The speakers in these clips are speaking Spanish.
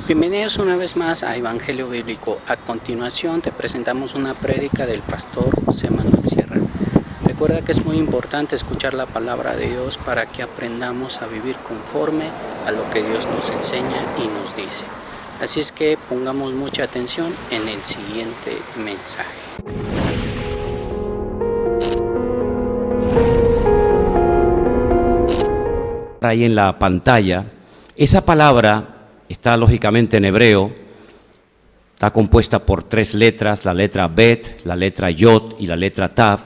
Bienvenidos una vez más a Evangelio Bíblico. A continuación te presentamos una prédica del pastor José Manuel Sierra. Recuerda que es muy importante escuchar la palabra de Dios para que aprendamos a vivir conforme a lo que Dios nos enseña y nos dice. Así es que pongamos mucha atención en el siguiente mensaje. Ahí en la pantalla, esa palabra está lógicamente en hebreo, está compuesta por tres letras, la letra Bet, la letra Yod y la letra Tav,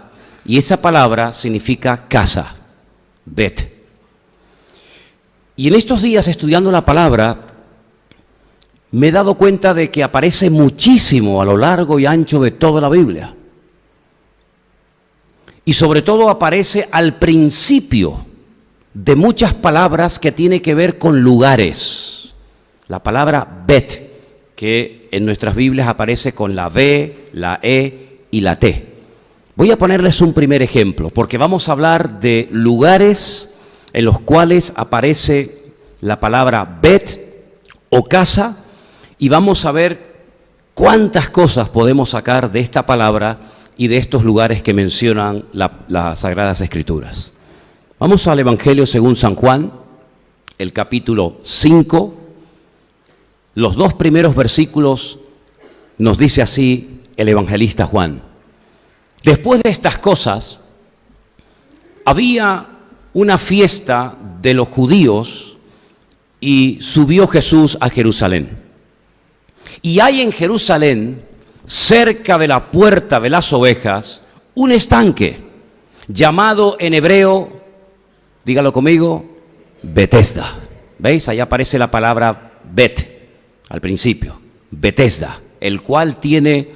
y esa palabra significa casa, Bet. Y en estos días estudiando la palabra, me he dado cuenta de que aparece muchísimo a lo largo y ancho de toda la Biblia. Y sobre todo aparece al principio de muchas palabras que tienen que ver con lugares. La palabra Bet, que en nuestras Biblias aparece con la B, la E y la T. Voy a ponerles un primer ejemplo, porque vamos a hablar de lugares en los cuales aparece la palabra Bet o casa, y vamos a ver cuántas cosas podemos sacar de esta palabra y de estos lugares que mencionan las Sagradas Escrituras. Vamos al Evangelio según San Juan, el capítulo 5. Los dos primeros versículos nos dice así el evangelista Juan. Después de estas cosas, había una fiesta de los judíos y subió Jesús a Jerusalén. Y hay en Jerusalén, cerca de la puerta de las ovejas, un estanque llamado en hebreo, dígalo conmigo, Betesda. ¿Veis? Allá aparece la palabra Bet. Al principio, Betesda, el cual tiene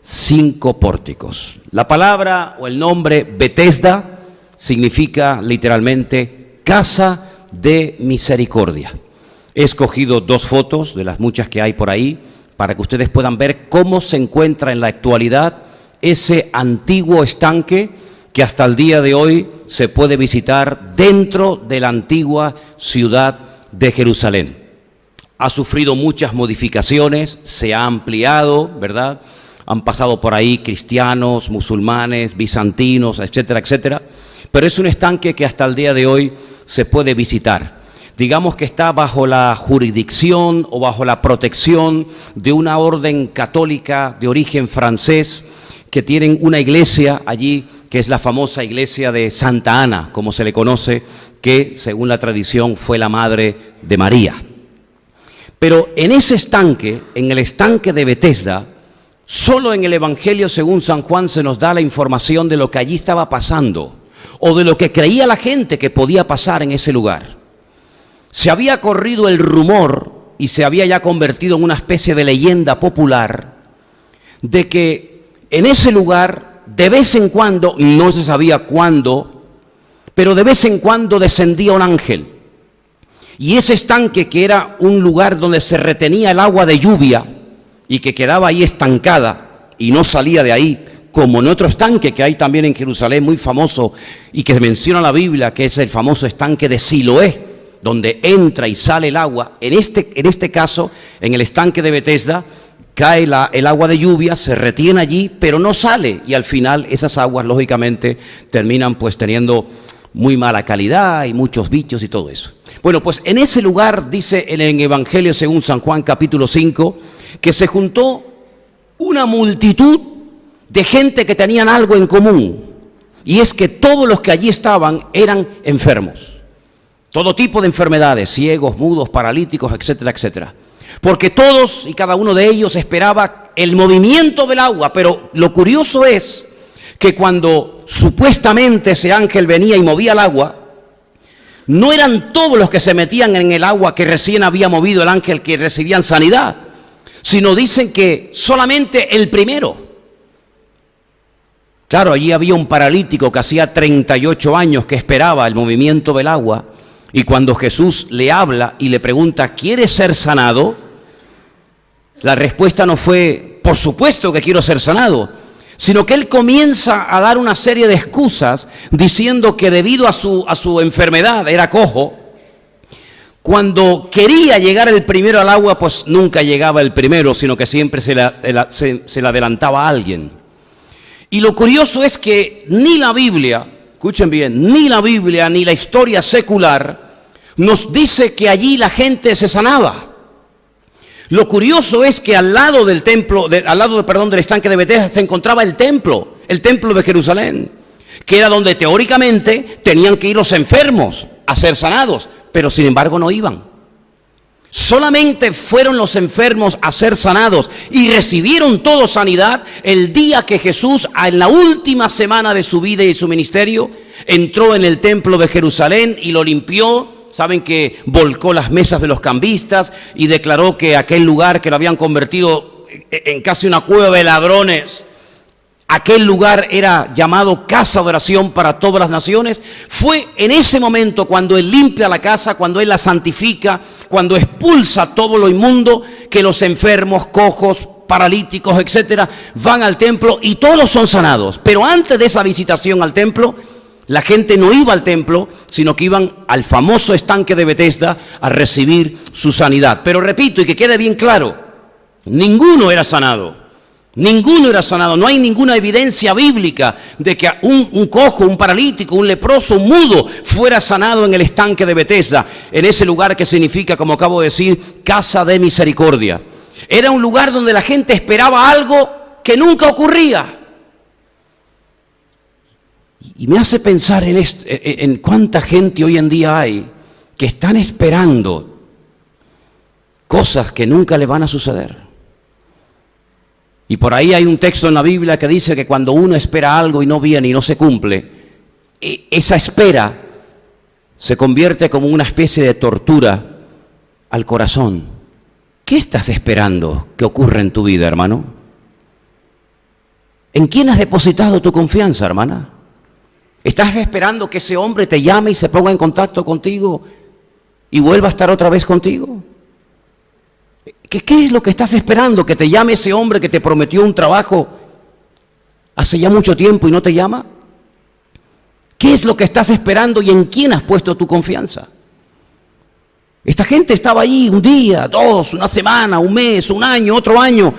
5 pórticos. La palabra o el nombre Betesda significa literalmente casa de misericordia. He escogido 2 fotos de las muchas que hay por ahí para que ustedes puedan ver cómo se encuentra en la actualidad ese antiguo estanque que hasta el día de hoy se puede visitar dentro de la antigua ciudad de Jerusalén. Ha sufrido muchas modificaciones, se ha ampliado, ¿verdad? Han pasado por ahí cristianos, musulmanes, bizantinos, etcétera, etcétera. Pero es un estanque que hasta el día de hoy se puede visitar. Digamos que está bajo la jurisdicción o bajo la protección de una orden católica de origen francés que tienen una iglesia allí, que es la famosa iglesia de Santa Ana, como se le conoce, que según la tradición fue la madre de María. Pero en ese estanque, en el estanque de Betesda, solo en el Evangelio según San Juan se nos da la información de lo que allí estaba pasando, o de lo que creía la gente que podía pasar en ese lugar. Se había corrido el rumor, y se había ya convertido en una especie de leyenda popular, de que en ese lugar, de vez en cuando, no se sabía cuándo, pero de vez en cuando descendía un ángel. Y ese estanque, que era un lugar donde se retenía el agua de lluvia y que quedaba ahí estancada y no salía de ahí, como en otro estanque que hay también en Jerusalén muy famoso y que menciona la Biblia, que es el famoso estanque de Siloé, donde entra y sale el agua. En este caso, en el estanque de Betesda, cae el agua de lluvia, se retiene allí, pero no sale, y al final esas aguas lógicamente terminan pues teniendo muy mala calidad y muchos bichos y todo eso. Bueno, pues en ese lugar dice en el Evangelio según San Juan capítulo 5 que se juntó una multitud de gente que tenían algo en común, y es que todos los que allí estaban eran enfermos, todo tipo de enfermedades, ciegos, mudos, paralíticos, etcétera, etcétera, porque todos y cada uno de ellos esperaba el movimiento del agua. Pero lo curioso es que cuando supuestamente ese ángel venía y movía el agua, no eran todos los que se metían en el agua que recién había movido el ángel que recibían sanidad, sino dicen que solamente el primero. Claro, allí había un paralítico que hacía 38 años que esperaba el movimiento del agua, y cuando Jesús le habla y le pregunta, ¿quieres ser sanado?, la respuesta no fue, por supuesto que quiero ser sanado, sino que él comienza a dar una serie de excusas diciendo que debido a su enfermedad, era cojo, Cuando quería llegar el primero al agua, pues nunca llegaba el primero, sino que siempre se le adelantaba a alguien. Y lo curioso es que ni la Biblia, escuchen bien, ni la Biblia ni la historia secular nos dice que allí la gente se sanaba. Lo curioso es que al lado del templo, del estanque de Betesda se encontraba el templo de Jerusalén, que era donde teóricamente tenían que ir los enfermos a ser sanados, pero sin embargo no iban. Solamente fueron los enfermos a ser sanados y recibieron todos sanidad el día que Jesús, en la última semana de su vida y su ministerio, entró en el templo de Jerusalén y lo limpió. Saben que volcó las mesas de los cambistas y declaró que aquel lugar que lo habían convertido en casi una cueva de ladrones, aquel lugar era llamado casa de oración para todas las naciones. Fue en ese momento cuando Él limpia la casa, cuando Él la santifica, cuando expulsa todo lo inmundo, que los enfermos, cojos, paralíticos, etcétera, van al templo y todos son sanados. Pero antes de esa visitación al templo, la gente no iba al templo, sino que iban al famoso estanque de Betesda a recibir su sanidad. Pero repito, y que quede bien claro, ninguno era sanado. Ninguno era sanado. No hay ninguna evidencia bíblica de que un cojo, un paralítico, un leproso, un mudo fuera sanado en el estanque de Betesda, en ese lugar que significa, como acabo de decir, casa de misericordia. Era un lugar donde la gente esperaba algo que nunca ocurría. Y me hace pensar en cuánta gente hoy en día hay que están esperando cosas que nunca le van a suceder. Y por ahí hay un texto en la Biblia que dice que cuando uno espera algo y no viene y no se cumple, esa espera se convierte como una especie de tortura al corazón. ¿Qué estás esperando que ocurra en tu vida, hermano? ¿En quién has depositado tu confianza, hermana? ¿Estás esperando que ese hombre te llame y se ponga en contacto contigo y vuelva a estar otra vez contigo? ¿Qué es lo que estás esperando? ¿Que te llame ese hombre que te prometió un trabajo hace ya mucho tiempo y no te llama? ¿Qué es lo que estás esperando y en quién has puesto tu confianza? Esta gente estaba ahí un día, dos, una semana, un mes, un año, otro año.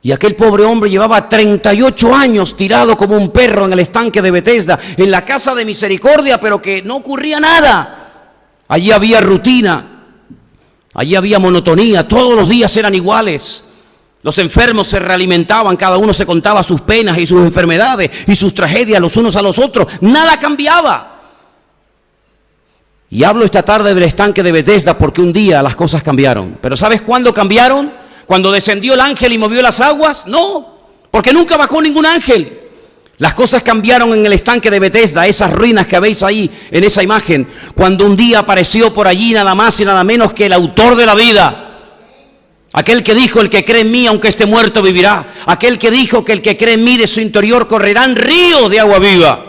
Y aquel pobre hombre llevaba 38 años tirado como un perro en el estanque de Betesda, en la casa de misericordia, pero que no ocurría nada. Allí había rutina, allí había monotonía, todos los días eran iguales. Los enfermos se realimentaban, cada uno se contaba sus penas y sus enfermedades y sus tragedias los unos a los otros. Nada cambiaba. Y hablo esta tarde del estanque de Betesda porque un día las cosas cambiaron. ¿Pero sabes cuándo cambiaron? ¿Cuando descendió el ángel y movió las aguas? No, porque nunca bajó ningún ángel. Las cosas cambiaron en el estanque de Betesda, esas ruinas que veis ahí en esa imagen, cuando un día apareció por allí nada más y nada menos que el autor de la vida. Aquel que dijo, el que cree en mí, aunque esté muerto, vivirá. Aquel que dijo que el que cree en mí, de su interior correrán ríos de agua viva.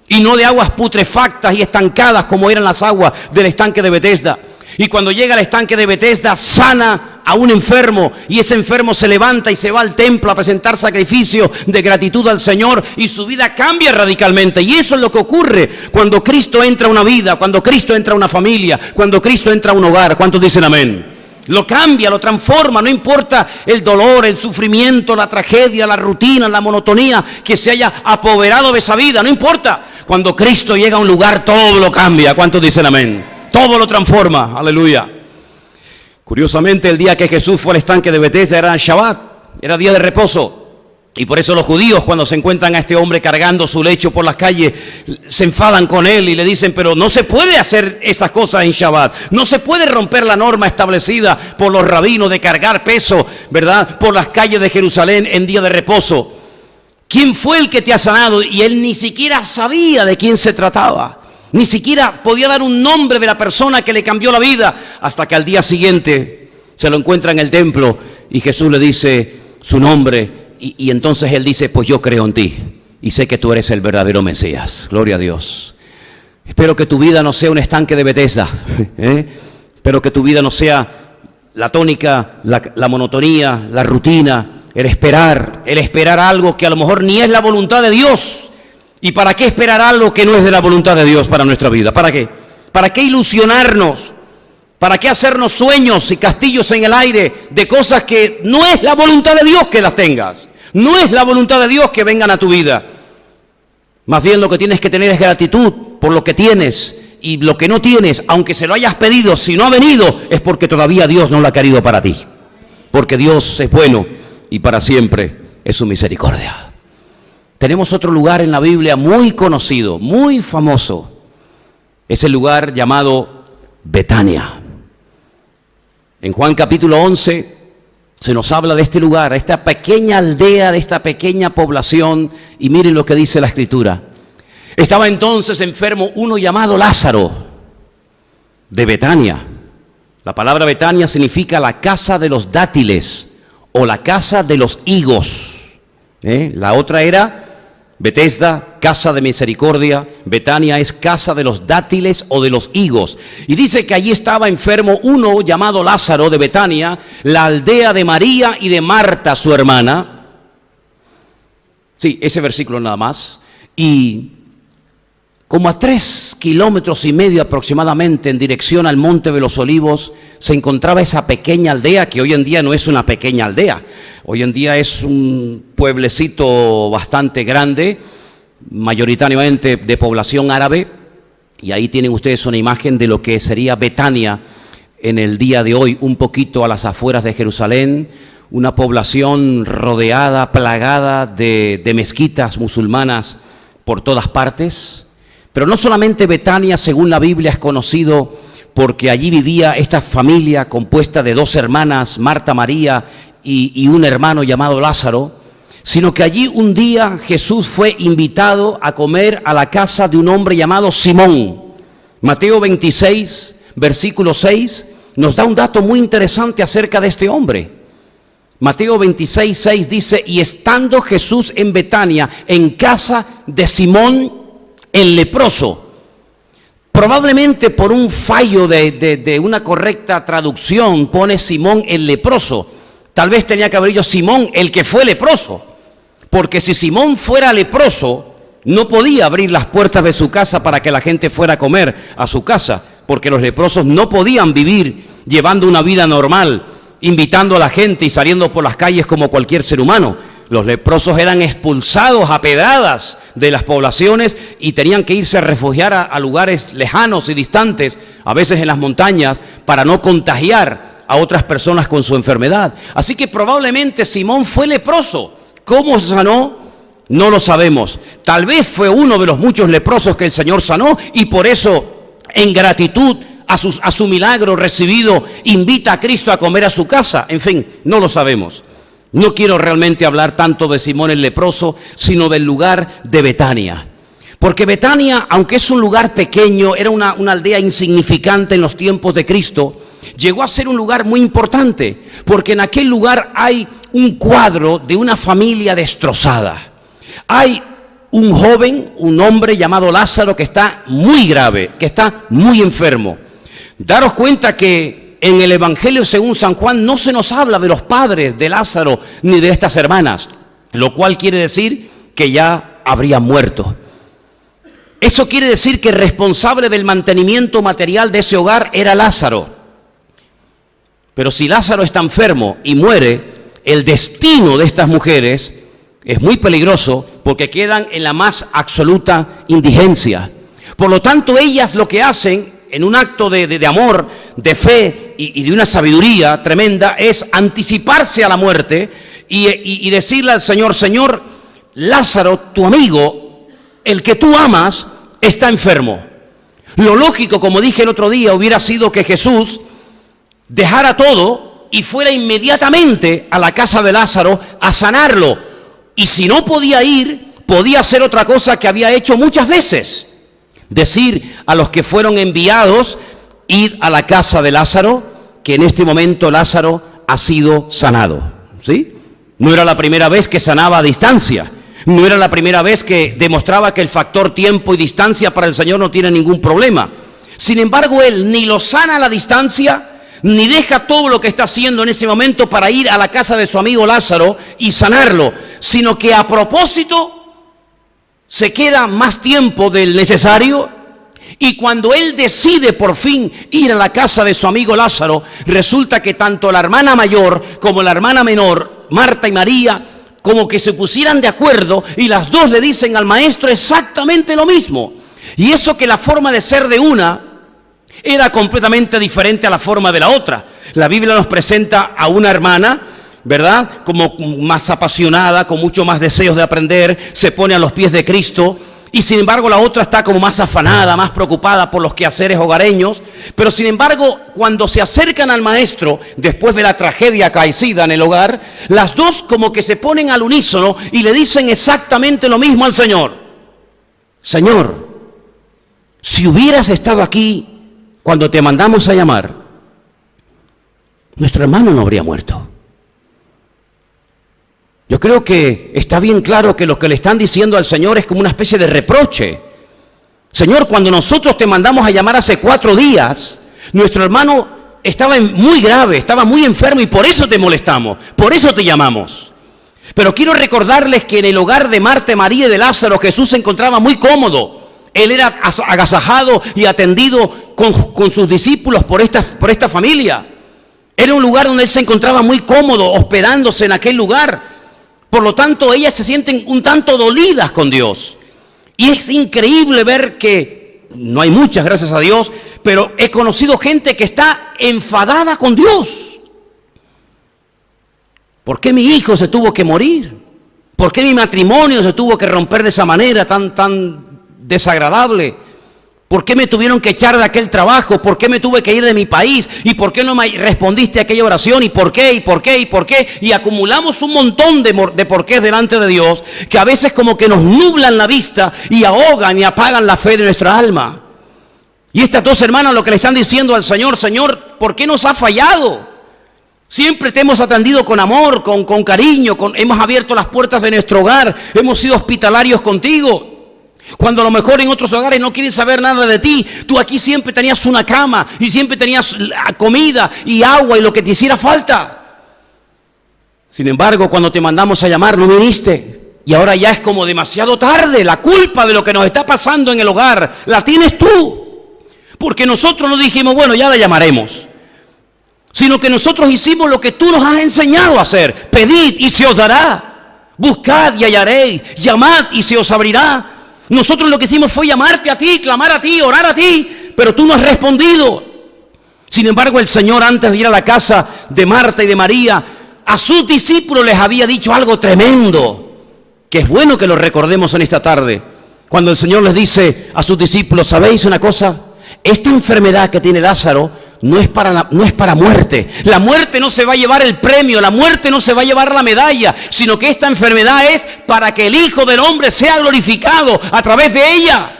Y no de aguas putrefactas y estancadas como eran las aguas del estanque de Betesda. Y cuando llega al estanque de Betesda, sana a un enfermo, y ese enfermo se levanta y se va al templo a presentar sacrificio de gratitud al Señor, y su vida cambia radicalmente. Y eso es lo que ocurre cuando Cristo entra a una vida, cuando Cristo entra a una familia, cuando Cristo entra a un hogar. ¿Cuántos dicen amén? Lo cambia, lo transforma, no importa el dolor, el sufrimiento, la tragedia, la rutina, la monotonía que se haya apoderado de esa vida, no importa. Cuando Cristo llega a un lugar, todo lo cambia. ¿Cuántos dicen amén? Todo lo transforma, aleluya. Curiosamente, el día que Jesús fue al estanque de Betesda era Shabbat, era día de reposo. Y por eso los judíos, cuando se encuentran a este hombre cargando su lecho por las calles, se enfadan con él y le dicen, pero no se puede hacer esas cosas en Shabbat. No se puede romper la norma establecida por los rabinos de cargar peso, ¿verdad?, por las calles de Jerusalén en día de reposo. ¿Quién fue el que te ha sanado? Y él ni siquiera sabía de quién se trataba. Ni siquiera podía dar un nombre de la persona que le cambió la vida, hasta que al día siguiente se lo encuentra en el templo y Jesús le dice su nombre. Y entonces él dice, pues yo creo en ti y sé que tú eres el verdadero Mesías. Gloria a Dios. Espero que tu vida no sea un estanque de Betesda. Espero que tu vida no sea la tónica, la monotonía, la rutina, el esperar algo que a lo mejor ni es la voluntad de Dios. ¿Y para qué esperar algo que no es de la voluntad de Dios para nuestra vida? ¿Para qué? ¿Para qué ilusionarnos ¿Para qué hacernos sueños y castillos en el aire de cosas que no es la voluntad de Dios que las tengas? No es la voluntad de Dios que vengan a tu vida. Más bien lo que tienes que tener es gratitud por lo que tienes, y lo que no tienes, aunque se lo hayas pedido, si no ha venido, es porque todavía Dios no lo ha querido para ti. Porque Dios es bueno y para siempre es su misericordia. Tenemos otro lugar en la Biblia muy conocido, muy famoso. Es el lugar llamado Betania. En Juan capítulo 11 se nos habla de este lugar, de esta pequeña aldea, de esta pequeña población, y miren lo que dice la Escritura. Estaba entonces enfermo uno llamado Lázaro, de Betania. La palabra Betania significa la casa de los dátiles o la casa de los higos. La otra era Betesda, casa de misericordia. Betania es casa de los dátiles o de los higos. Y dice que allí estaba enfermo uno llamado Lázaro de Betania, la aldea de María y de Marta, su hermana. Sí, ese versículo nada más. Y como a 3,5 kilómetros aproximadamente en dirección al Monte de los Olivos, se encontraba esa pequeña aldea, que hoy en día no es una pequeña aldea. Hoy en día es un pueblecito bastante grande, mayoritariamente de población árabe, y ahí tienen ustedes una imagen de lo que sería Betania en el día de hoy, un poquito a las afueras de Jerusalén, una población rodeada, plagada de mezquitas musulmanas por todas partes. Pero no solamente Betania, según la Biblia, es conocido porque allí vivía esta familia compuesta de 2 hermanas, Marta, María, y un hermano llamado Lázaro, sino que allí un día Jesús fue invitado a comer a la casa de un hombre llamado Simón. Mateo 26, versículo 6, nos da un dato muy interesante acerca de este hombre. Mateo 26, 6 dice, y estando Jesús en Betania, en casa de Simón el leproso. Probablemente por un fallo de una correcta traducción pone Simón el leproso. Tal vez tenía que haber dicho Simón el que fue leproso, porque si Simón fuera leproso no podía abrir las puertas de su casa para que la gente fuera a comer a su casa, porque los leprosos no podían vivir llevando una vida normal, invitando a la gente y saliendo por las calles como cualquier ser humano. Los leprosos eran expulsados a pedradas de las poblaciones y tenían que irse a refugiar a lugares lejanos y distantes, a veces en las montañas, para no contagiar a otras personas con su enfermedad. Así que probablemente Simón fue leproso. ¿Cómo se sanó? No lo sabemos. Tal vez fue uno de los muchos leprosos que el Señor sanó y por eso, en gratitud a su milagro recibido, invita a Cristo a comer a su casa. En fin, no lo sabemos. No quiero realmente hablar tanto de Simón el leproso, sino del lugar de Betania. Porque Betania, aunque es un lugar pequeño, era una aldea insignificante en los tiempos de Cristo, llegó a ser un lugar muy importante, porque en aquel lugar hay un cuadro de una familia destrozada. Hay un joven, un hombre llamado Lázaro que está muy grave, que está muy enfermo. Daros cuenta que en el Evangelio según San Juan no se nos habla de los padres de Lázaro ni de estas hermanas, lo cual quiere decir que ya habría muerto. Eso quiere decir que el responsable del mantenimiento material de ese hogar era Lázaro. Pero si Lázaro está enfermo y muere, el destino de estas mujeres es muy peligroso porque quedan en la más absoluta indigencia. Por lo tanto, ellas lo que hacen en un acto de amor, de fe y de una sabiduría tremenda, es anticiparse a la muerte y decirle al Señor, Señor, Lázaro, tu amigo, el que tú amas, está enfermo. Lo lógico, como dije el otro día, hubiera sido que Jesús dejara todo y fuera inmediatamente a la casa de Lázaro a sanarlo. Y si no podía ir, podía hacer otra cosa que había hecho muchas veces. Decir a los que fueron enviados, ir a la casa de Lázaro, que en este momento Lázaro ha sido sanado. ¿Sí? No era la primera vez que sanaba a distancia. No era la primera vez que demostraba que el factor tiempo y distancia para el Señor no tiene ningún problema. Sin embargo, Él ni lo sana a la distancia, ni deja todo lo que está haciendo en ese momento para ir a la casa de su amigo Lázaro y sanarlo, sino que a propósito se queda más tiempo del necesario Y cuando él decide por fin ir a la casa de su amigo Lázaro, resulta que tanto la hermana mayor como la hermana menor, Marta y María, como que se pusieran de acuerdo y las dos le dicen al maestro exactamente lo mismo. Y eso que la forma de ser de una era completamente diferente a la forma de la otra. La Biblia nos presenta a una hermana, ¿verdad?, como más apasionada, con mucho más deseos de aprender, se pone a los pies de Cristo. Y sin embargo la otra está como más afanada, más preocupada por los quehaceres hogareños. Pero sin embargo, cuando se acercan al maestro, después de la tragedia acaecida en el hogar, las dos como que se ponen al unísono y le dicen exactamente lo mismo al Señor. Señor, si hubieras estado aquí cuando te mandamos a llamar, nuestro hermano no habría muerto. Yo creo que está bien claro que lo que le están diciendo al Señor es como una especie de reproche. Señor, cuando nosotros te mandamos a llamar hace 4 días, nuestro hermano estaba muy grave, estaba muy enfermo y por eso te molestamos, por eso te llamamos. Pero quiero recordarles que en el hogar de Marta, María y de Lázaro, Jesús se encontraba muy cómodo. Él era agasajado y atendido con sus discípulos por esta familia. Era un lugar donde él se encontraba muy cómodo, hospedándose en aquel lugar. Por lo tanto, ellas se sienten un tanto dolidas con Dios. Y es increíble ver que, no hay muchas, gracias a Dios, pero he conocido gente que está enfadada con Dios. ¿Por qué mi hijo se tuvo que morir? ¿Por qué mi matrimonio se tuvo que romper de esa manera tan desagradable? ¿Por qué me tuvieron que echar de aquel trabajo? ¿Por qué me tuve que ir de mi país? ¿Y por qué no me respondiste a aquella oración? ¿Y por qué? ¿Y por qué? ¿Y por qué? Y acumulamos un montón de porqués delante de Dios que a veces como que nos nublan la vista y ahogan y apagan la fe de nuestra alma. Y estas dos hermanas lo que le están diciendo al Señor: Señor, ¿por qué nos ha fallado? Siempre te hemos atendido con amor, con cariño, hemos abierto las puertas de nuestro hogar, hemos sido hospitalarios contigo. Cuando a lo mejor en otros hogares no quieren saber nada de ti, tú aquí siempre tenías una cama y siempre tenías comida y agua y lo que te hiciera falta. Sin embargo, cuando te mandamos a llamar no viniste y ahora ya es como demasiado tarde. La culpa de lo que nos está pasando en el hogar la tienes tú, porque nosotros no dijimos, bueno, ya la llamaremos, sino que nosotros hicimos lo que tú nos has enseñado a hacer. Pedid y se os dará, buscad y hallaréis, llamad y se os abrirá. Nosotros lo que hicimos fue llamarte a ti, clamar a ti, orar a ti, pero tú no has respondido. Sin embargo, el Señor, antes de ir a la casa de Marta y de María, a sus discípulos les había dicho algo tremendo, que es bueno que lo recordemos en esta tarde. Cuando el Señor les dice a sus discípulos: ¿sabéis una cosa? Esta enfermedad que tiene Lázaro no es para muerte. La muerte no se va a llevar el premio, la muerte no se va a llevar la medalla, sino que esta enfermedad es para que el Hijo del Hombre sea glorificado a través de ella.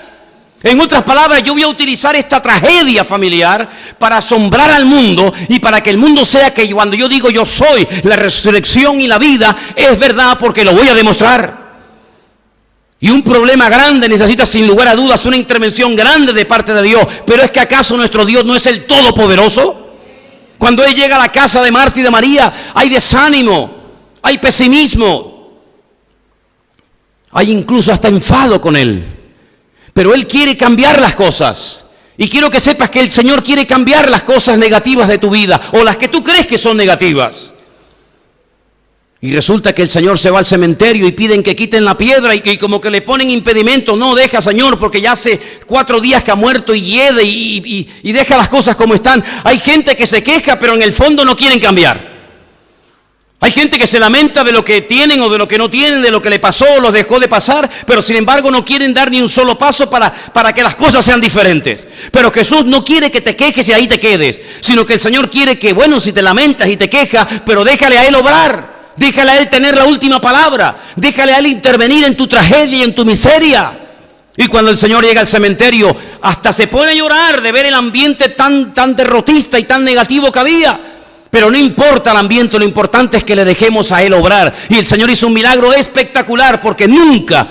En otras palabras, yo voy a utilizar esta tragedia familiar para asombrar al mundo y para que el mundo sea que cuando yo digo yo soy la resurrección y la vida, es verdad, porque lo voy a demostrar. Y un problema grande necesita sin lugar a dudas una intervención grande de parte de Dios. Pero es que ¿acaso nuestro Dios no es el Todopoderoso? Cuando Él llega a la casa de Marta y de María, hay desánimo, hay pesimismo, hay incluso hasta enfado con Él. Pero Él quiere cambiar las cosas. Y quiero que sepas que el Señor quiere cambiar las cosas negativas de tu vida, o las que tú crees que son negativas. Y resulta que el Señor se va al cementerio y piden que quiten la piedra y como que le ponen impedimento. No, deja, Señor, porque ya hace 4 días que ha muerto y hiede y deja las cosas como están. Hay gente que se queja, pero en el fondo no quieren cambiar. Hay gente que se lamenta de lo que tienen o de lo que no tienen, de lo que le pasó o los dejó de pasar, pero sin embargo no quieren dar ni un solo paso para que las cosas sean diferentes. Pero Jesús no quiere que te quejes y ahí te quedes, sino que el Señor quiere que, bueno, si te lamentas y te quejas, pero déjale a Él obrar. Déjale a Él tener la última palabra. Déjale a Él intervenir en tu tragedia y en tu miseria. Y cuando el Señor llega al cementerio, hasta se pone a llorar de ver el ambiente tan derrotista y tan negativo que había. Pero no importa el ambiente, lo importante es que le dejemos a Él obrar. Y el Señor hizo un milagro espectacular, porque nunca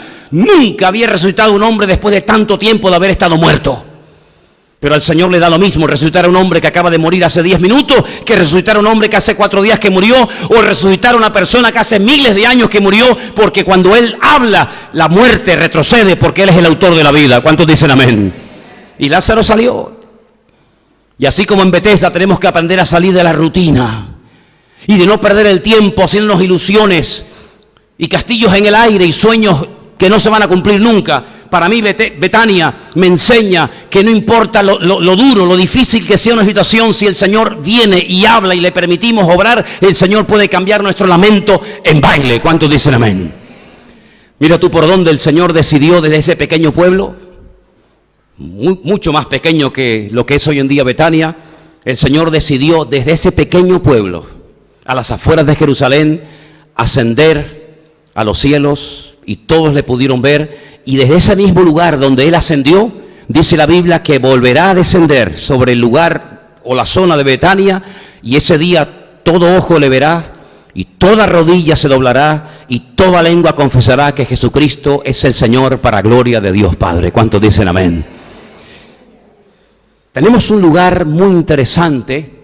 había resucitado un hombre después de tanto tiempo de haber estado muerto. Pero al Señor le da lo mismo resucitar a un hombre que acaba de morir hace 10 minutos, que resucitar a un hombre que hace 4 días que murió, o resucitar a una persona que hace miles de años que murió, porque cuando Él habla, la muerte retrocede, porque Él es el autor de la vida. ¿Cuántos dicen amén? Y Lázaro salió. Y así como en Bethesda tenemos que aprender a salir de la rutina y de no perder el tiempo haciéndonos ilusiones y castillos en el aire y sueños que no se van a cumplir nunca. Para mí Betania me enseña que no importa lo duro, lo difícil que sea una situación, si el Señor viene y habla y le permitimos obrar, el Señor puede cambiar nuestro lamento en baile. ¿Cuántos dicen amén? Mira tú por dónde el Señor decidió desde ese pequeño pueblo, mucho más pequeño que lo que es hoy en día Betania. El Señor decidió desde ese pequeño pueblo, a las afueras de Jerusalén, ascender a los cielos, y todos le pudieron ver. Y desde ese mismo lugar donde Él ascendió, dice la Biblia que volverá a descender sobre el lugar o la zona de Betania, y ese día todo ojo le verá, y toda rodilla se doblará, y toda lengua confesará que Jesucristo es el Señor, para gloria de Dios Padre. ¿Cuántos dicen amén? Tenemos un lugar muy interesante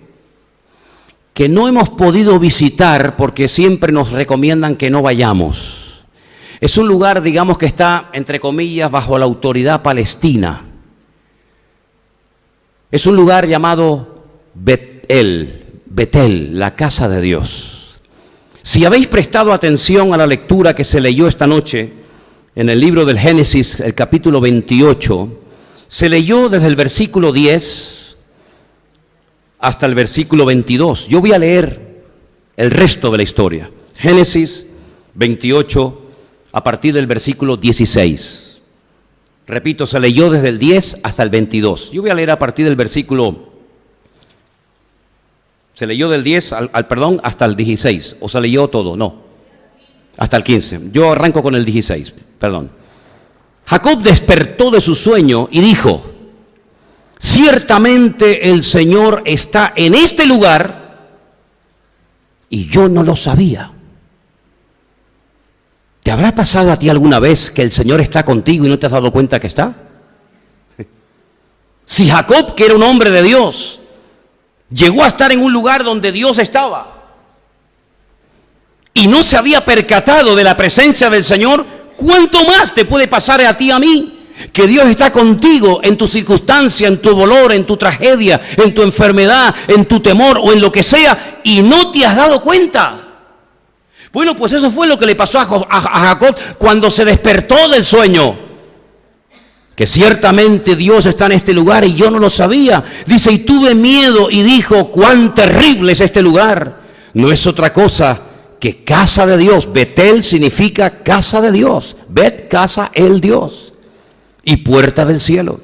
que no hemos podido visitar porque siempre nos recomiendan que no vayamos. Es un lugar, digamos, que está, entre comillas, bajo la autoridad palestina. Es un lugar llamado Betel, la casa de Dios. Si habéis prestado atención a la lectura que se leyó esta noche en el libro del Génesis, el capítulo 28, se leyó desde el versículo 10 hasta el versículo 22. Yo voy a leer el resto de la historia. Génesis 28, a partir del versículo 16. Repito, se leyó desde el 10 hasta el 22. Yo voy a leer a partir del versículo... Se leyó del 10 hasta el 16. ¿O se leyó todo? No. Hasta el 15. Yo arranco con el 16. Perdón. Jacob despertó de su sueño y dijo: ciertamente el Señor está en este lugar y yo no lo sabía. ¿Te habrá pasado a ti alguna vez que el Señor está contigo y no te has dado cuenta que está? Si Jacob, que era un hombre de Dios, llegó a estar en un lugar donde Dios estaba y no se había percatado de la presencia del Señor, ¿cuánto más te puede pasar a ti y a mí? Que Dios está contigo en tu circunstancia, en tu dolor, en tu tragedia, en tu enfermedad, en tu temor o en lo que sea, y no te has dado cuenta. Bueno, pues eso fue lo que le pasó a Jacob cuando se despertó del sueño. Que ciertamente Dios está en este lugar y yo no lo sabía. Dice, y tuve miedo y dijo, cuán terrible es este lugar. No es otra cosa que casa de Dios. Betel significa casa de Dios. Bet, casa, el Dios. Y puerta del cielo.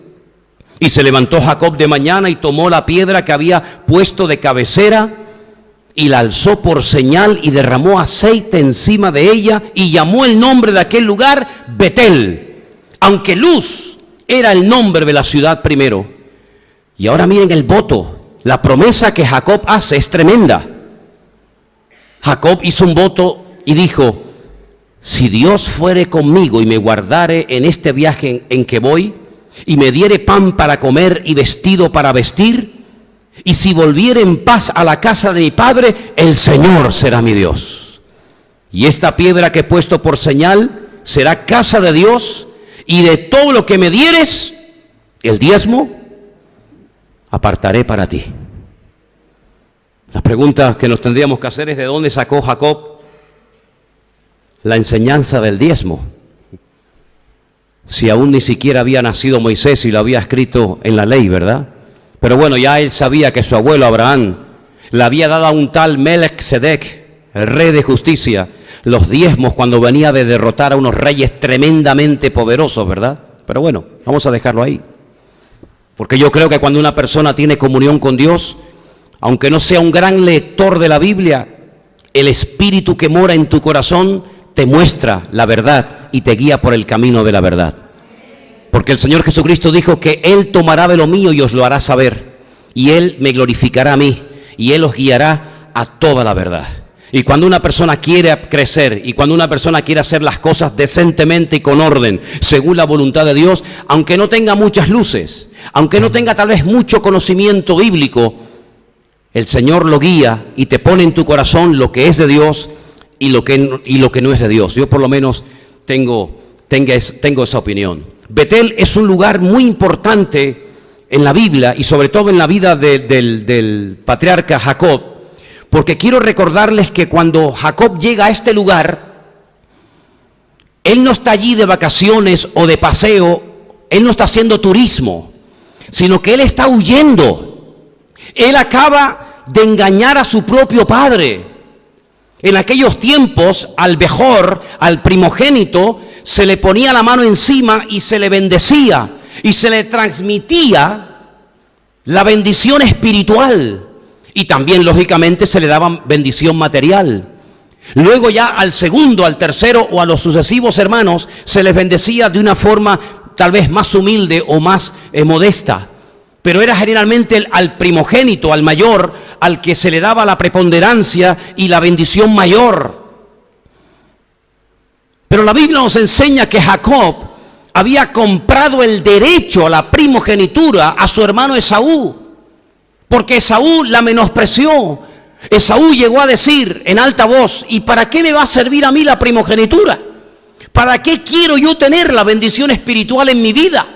Y se levantó Jacob de mañana y tomó la piedra que había puesto de cabecera y la alzó por señal y derramó aceite encima de ella y llamó el nombre de aquel lugar Betel, aunque Luz era el nombre de la ciudad primero. Y ahora miren el voto, la promesa que Jacob hace es tremenda. Jacob hizo un voto y dijo, si Dios fuere conmigo y me guardare en este viaje en que voy, y me diere pan para comer y vestido para vestir, y si volviere en paz a la casa de mi padre, el Señor será mi Dios. Y esta piedra que he puesto por señal será casa de Dios, y de todo lo que me dieres, el diezmo, apartaré para ti. La pregunta que nos tendríamos que hacer es ¿de dónde sacó Jacob la enseñanza del diezmo? Si aún ni siquiera había nacido Moisés y lo había escrito en la ley, ¿verdad? Pero bueno, ya él sabía que su abuelo Abraham le había dado a un tal Melchizedek, el rey de justicia, los diezmos cuando venía de derrotar a unos reyes tremendamente poderosos, ¿verdad? Pero bueno, vamos a dejarlo ahí. Porque yo creo que cuando una persona tiene comunión con Dios, aunque no sea un gran lector de la Biblia, el Espíritu que mora en tu corazón te muestra la verdad y te guía por el camino de la verdad. Porque el Señor Jesucristo dijo que Él tomará de lo mío y os lo hará saber. Y Él me glorificará a mí y Él os guiará a toda la verdad. Y cuando una persona quiere crecer y cuando una persona quiere hacer las cosas decentemente y con orden, según la voluntad de Dios, aunque no tenga muchas luces, aunque no tenga tal vez mucho conocimiento bíblico, el Señor lo guía y te pone en tu corazón lo que es de Dios y lo que no es de Dios. Yo por lo menos tengo esa opinión. Betel es un lugar muy importante en la Biblia y sobre todo en la vida del patriarca Jacob, porque quiero recordarles que cuando Jacob llega a este lugar, él no está allí de vacaciones o de paseo, él no está haciendo turismo, sino que él está huyendo. Él acaba de engañar a su propio padre. En aquellos tiempos, al Bejor, al primogénito, se le ponía la mano encima y se le bendecía y se le transmitía la bendición espiritual y también lógicamente se le daba bendición material. Luego ya al segundo, al tercero o a los sucesivos hermanos se les bendecía de una forma tal vez más humilde o más modesta, pero era generalmente al primogénito, al mayor, al que se le daba la preponderancia y la bendición mayor. Pero la Biblia nos enseña que Jacob había comprado el derecho a la primogenitura a su hermano Esaú, porque Esaú la menospreció. Esaú llegó a decir en alta voz: ¿y para qué me va a servir a mí la primogenitura? ¿Para qué quiero yo tener la bendición espiritual en mi vida?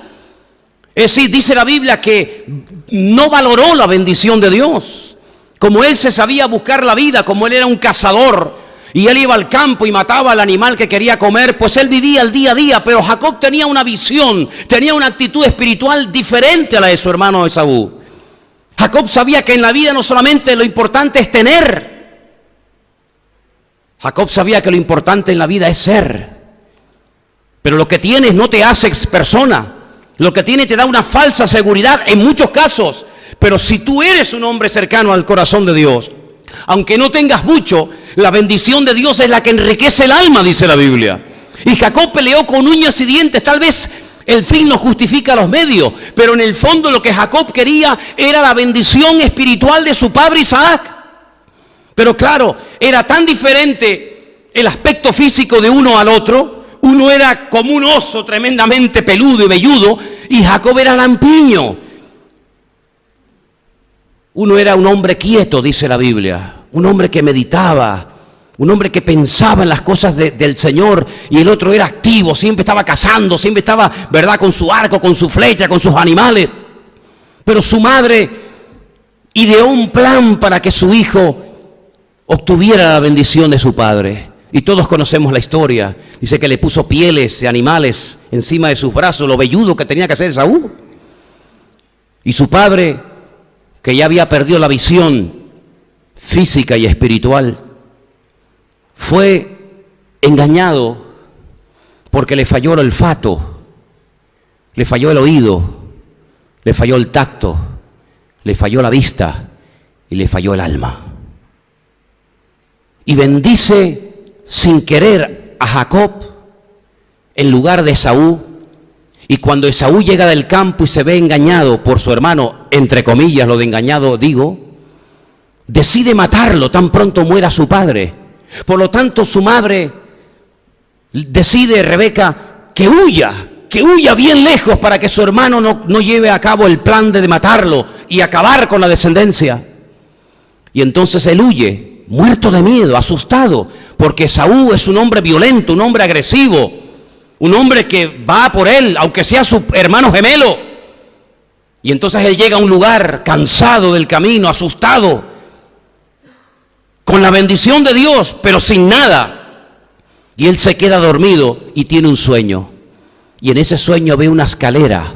Es decir, dice la Biblia que no valoró la bendición de Dios. Como él se sabía buscar la vida, como él era un cazador y él iba al campo y mataba al animal que quería comer, pues él vivía el día a día. Pero Jacob tenía una visión, tenía una actitud espiritual diferente a la de su hermano Esaú. Jacob sabía que en la vida no solamente lo importante es tener. Jacob sabía que lo importante en la vida es ser. Pero lo que tienes no te hace persona. Lo que tienes te da una falsa seguridad en muchos casos. Pero si tú eres un hombre cercano al corazón de Dios, aunque no tengas mucho, la bendición de Dios es la que enriquece el alma, dice la Biblia. Y Jacob peleó con uñas y dientes. Tal vez el fin no justifica los medios, pero en el fondo lo que Jacob quería era la bendición espiritual de su padre Isaac. Pero claro, era tan diferente el aspecto físico de uno al otro. Uno era como un oso tremendamente peludo y velludo, y Jacob era lampiño. Uno era un hombre quieto, dice la Biblia, un hombre que meditaba, un hombre que pensaba en las cosas del Señor, y el otro era activo, siempre estaba cazando, siempre estaba, ¿verdad?, con su arco, con su flecha, con sus animales. Pero su madre ideó un plan para que su hijo obtuviera la bendición de su padre. Y todos conocemos la historia. Dice que le puso pieles de animales encima de sus brazos, lo velludo que tenía que hacer Esaú. Y su padre, que ya había perdido la visión física y espiritual, fue engañado porque le falló el olfato, le falló el oído, le falló el tacto, le falló la vista y le falló el alma. Y bendice sin querer a Jacob en lugar de Esaú. Y cuando Esaú llega del campo y se ve engañado por su hermano, entre comillas lo de engañado digo, decide matarlo tan pronto muera su padre. Por lo tanto su madre decide, Rebeca, que huya bien lejos para que su hermano no lleve a cabo el plan de matarlo y acabar con la descendencia. Y entonces él huye, muerto de miedo, asustado, porque Esaú es un hombre violento, un hombre agresivo, un hombre que va por él, aunque sea su hermano gemelo. Y entonces él llega a un lugar cansado del camino, asustado, con la bendición de Dios, pero sin nada. Y él se queda dormido y tiene un sueño. Y en ese sueño ve una escalera.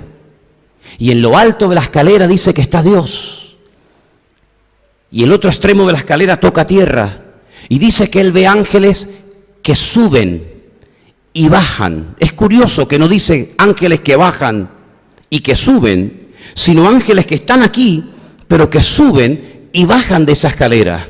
Y en lo alto de la escalera dice que está Dios. Y el otro extremo de la escalera toca tierra. Y dice que él ve ángeles que suben y bajan. Es curioso que no dice ángeles que bajan y que suben, sino ángeles que están aquí, pero que suben y bajan de esa escalera.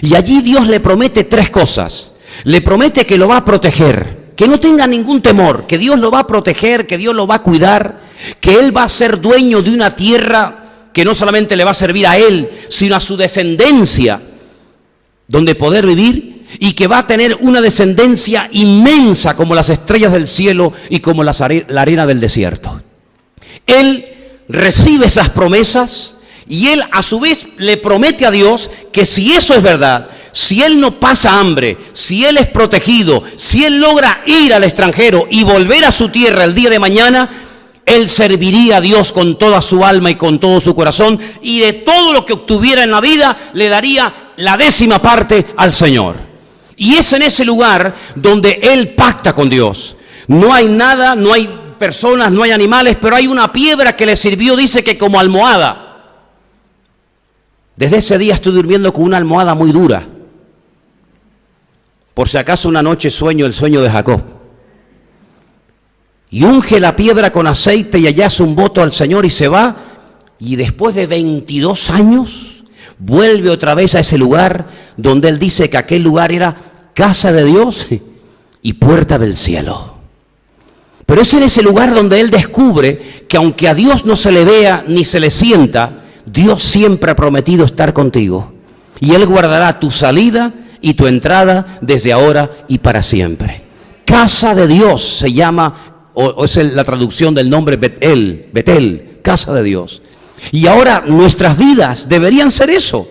Y allí Dios le promete tres cosas. Le promete que lo va a proteger, que no tenga ningún temor, que Dios lo va a proteger, que Dios lo va a cuidar, que él va a ser dueño de una tierra que no solamente le va a servir a él, sino a su descendencia, donde poder vivir, y que va a tener una descendencia inmensa como las estrellas del cielo y como la arena del desierto. Él recibe esas promesas y él a su vez le promete a Dios que si eso es verdad, si él no pasa hambre, si él es protegido, si él logra ir al extranjero y volver a su tierra el día de mañana, él serviría a Dios con toda su alma y con todo su corazón, y de todo lo que obtuviera en la vida le daría la 10ª parte al Señor. Y es en ese lugar donde él pacta con Dios. No hay nada, no hay personas, no hay animales, pero hay una piedra que le sirvió, dice que como almohada. Desde ese día estoy durmiendo con una almohada muy dura. Por si acaso una noche sueño el sueño de Jacob. Y unge la piedra con aceite y allá hace un voto al Señor y se va. Y después de 22 años vuelve otra vez a ese lugar donde él dice que aquel lugar era casa de Dios y puerta del cielo. Pero es en ese lugar donde él descubre que aunque a Dios no se le vea ni se le sienta, Dios siempre ha prometido estar contigo. Y él guardará tu salida y tu entrada desde ahora y para siempre. Casa de Dios se llama, o es la traducción del nombre Betel, casa de Dios. Y ahora nuestras vidas deberían ser eso,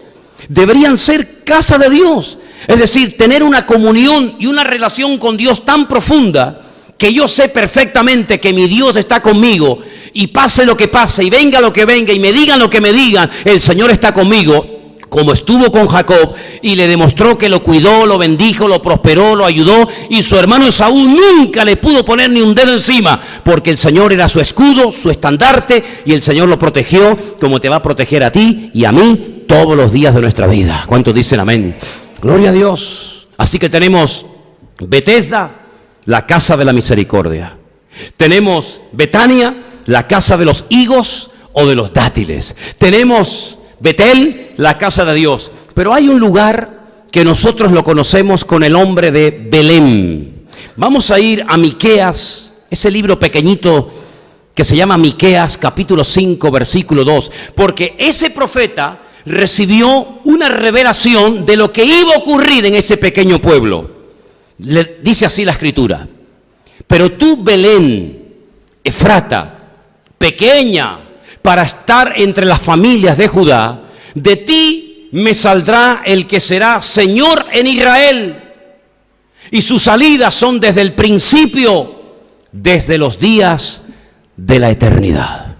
deberían ser casa de Dios. Es decir, tener una comunión y una relación con Dios tan profunda que yo sé perfectamente que mi Dios está conmigo y pase lo que pase y venga lo que venga y me digan lo que me digan, el Señor está conmigo. Como estuvo con Jacob y le demostró que lo cuidó, lo bendijo, lo prosperó, lo ayudó, y su hermano Esaú nunca le pudo poner ni un dedo encima, porque el Señor era su escudo, su estandarte, y el Señor lo protegió como te va a proteger a ti y a mí todos los días de nuestra vida. ¿Cuántos dicen amén? Gloria a Dios. Así que tenemos Betesda, la casa de la misericordia. Tenemos Betania, la casa de los higos o de los dátiles. Tenemos Betel, la casa de Dios. Pero hay un lugar que nosotros lo conocemos con el nombre de Belén. Vamos a ir a Miqueas, ese libro pequeñito que se llama Miqueas, capítulo 5, versículo 2. Porque ese profeta recibió una revelación de lo que iba a ocurrir en ese pequeño pueblo. Le dice así la escritura: pero tú, Belén, Efrata, pequeña para estar entre las familias de Judá, de ti me saldrá el que será Señor en Israel, y sus salidas son desde el principio, desde los días de la eternidad.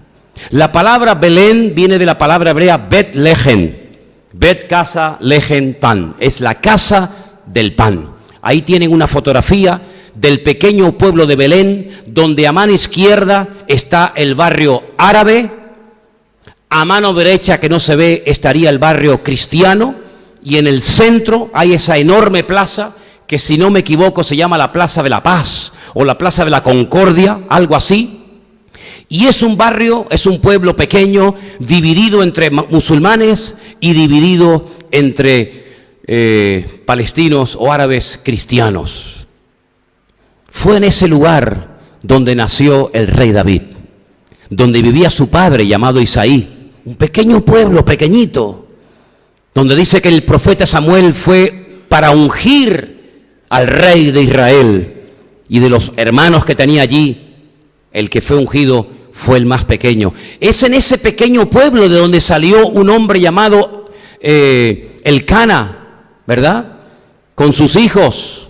La palabra Belén viene de la palabra hebrea Bet-Lehem. Bet, casa, Lehem, pan. Es la casa del pan. Ahí tienen una fotografía del pequeño pueblo de Belén, donde a mano izquierda está el barrio árabe, a mano derecha, que no se ve, estaría el barrio cristiano, y en el centro hay esa enorme plaza que, si no me equivoco, se llama la Plaza de la Paz o la Plaza de la Concordia, algo así. Y es un barrio, es un pueblo pequeño, dividido entre musulmanes y dividido entre palestinos o árabes cristianos. Fue en ese lugar donde nació el rey David, donde vivía su padre llamado Isaí. Un pequeño pueblo, pequeñito, donde dice que el profeta Samuel fue para ungir al rey de Israel, y de los hermanos que tenía allí, el que fue ungido fue el más pequeño. Es en ese pequeño pueblo de donde salió un hombre llamado Elcana, ¿verdad? Con sus hijos.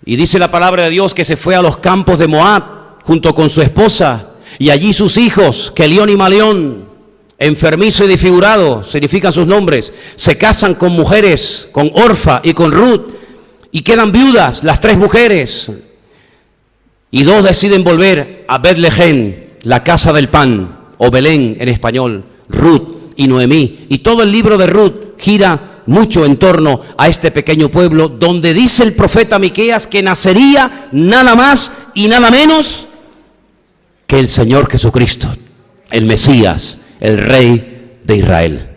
Y dice la palabra de Dios que se fue a los campos de Moab junto con su esposa, y allí sus hijos, Kelión y Malión, enfermizo y desfigurado, significan sus nombres, se casan con mujeres, con Orfa y con Ruth, y quedan viudas las 3 mujeres, y 2 deciden volver a Bet-Lehem, la casa del pan, o Belén en español, Ruth y Noemí. Y todo el libro de Ruth gira mucho en torno a este pequeño pueblo, donde dice el profeta Miqueas que nacería nada más y nada menos que el Señor Jesucristo, el Mesías, el Rey de Israel.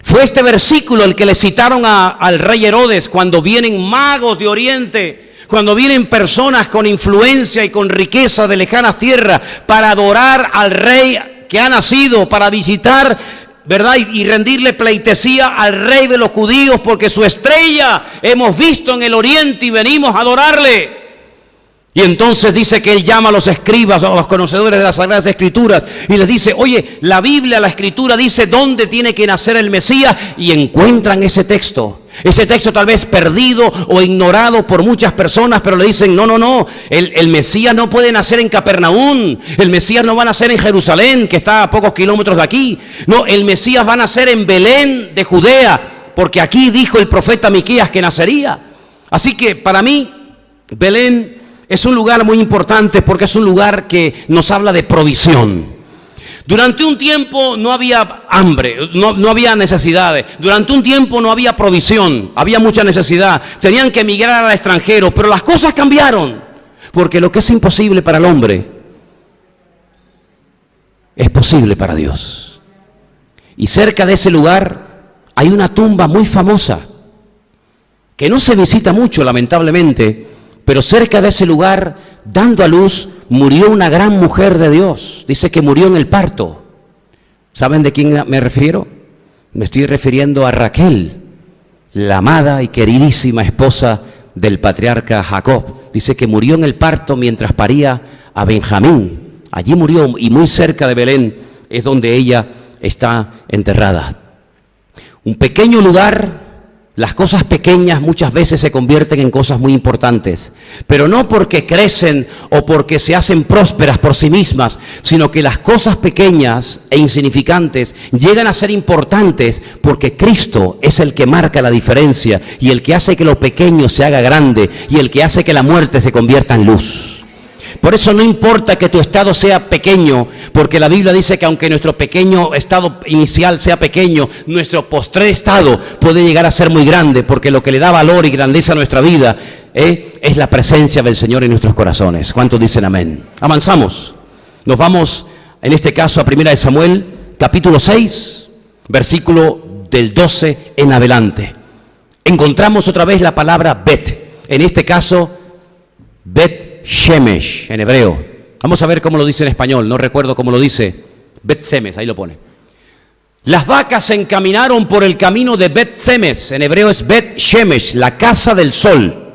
Fue este versículo el que le citaron al rey Herodes cuando vienen magos de Oriente, cuando vienen personas con influencia y con riqueza de lejanas tierras para adorar al rey que ha nacido, para visitar, ¿verdad? Y rendirle pleitesía al rey de los judíos, porque su estrella hemos visto en el Oriente y venimos a adorarle. Y entonces dice que él llama a los escribas, a los conocedores de las Sagradas Escrituras, y les dice: oye, la Biblia, la Escritura dice dónde tiene que nacer el Mesías, y encuentran ese texto. Ese texto tal vez perdido o ignorado por muchas personas, pero le dicen, no, el Mesías no puede nacer en Capernaum, el Mesías no va a nacer en Jerusalén, que está a pocos kilómetros de aquí. No, el Mesías va a nacer en Belén de Judea, porque aquí dijo el profeta Miqueas que nacería. Así que para mí, Belén es un lugar muy importante porque es un lugar que nos habla de provisión. Durante un tiempo no había hambre, no había necesidades. Durante un tiempo no había provisión, había mucha necesidad. Tenían que emigrar al extranjero, pero las cosas cambiaron. Porque lo que es imposible para el hombre es posible para Dios. Y cerca de ese lugar hay una tumba muy famosa, que no se visita mucho, lamentablemente, pero cerca de ese lugar, dando a luz, murió una gran mujer de Dios. Dice que murió en el parto. ¿Saben de quién me refiero? Me estoy refiriendo a Raquel, la amada y queridísima esposa del patriarca Jacob. Dice que murió en el parto mientras paría a Benjamín. Allí murió, y muy cerca de Belén es donde ella está enterrada. Un pequeño lugar. Las cosas pequeñas muchas veces se convierten en cosas muy importantes, pero no porque crecen o porque se hacen prósperas por sí mismas, sino que las cosas pequeñas e insignificantes llegan a ser importantes porque Cristo es el que marca la diferencia y el que hace que lo pequeño se haga grande y el que hace que la muerte se convierta en luz. Por eso no importa que tu estado sea pequeño, porque la Biblia dice que aunque nuestro pequeño estado inicial sea pequeño, nuestro postrer estado puede llegar a ser muy grande, porque lo que le da valor y grandeza a nuestra vida es la presencia del Señor en nuestros corazones. ¿Cuántos dicen amén? Avanzamos. Nos vamos, en este caso, a 1 Samuel, capítulo 6, versículo del 12 en adelante. Encontramos otra vez la palabra Bet. En este caso, Bet Shemesh, en hebreo. Vamos a ver cómo lo dice en español, no recuerdo cómo lo dice. Bet Semes, ahí lo pone. Las vacas se encaminaron por el camino de Bet Semes, en hebreo es Bet Shemesh, la casa del sol.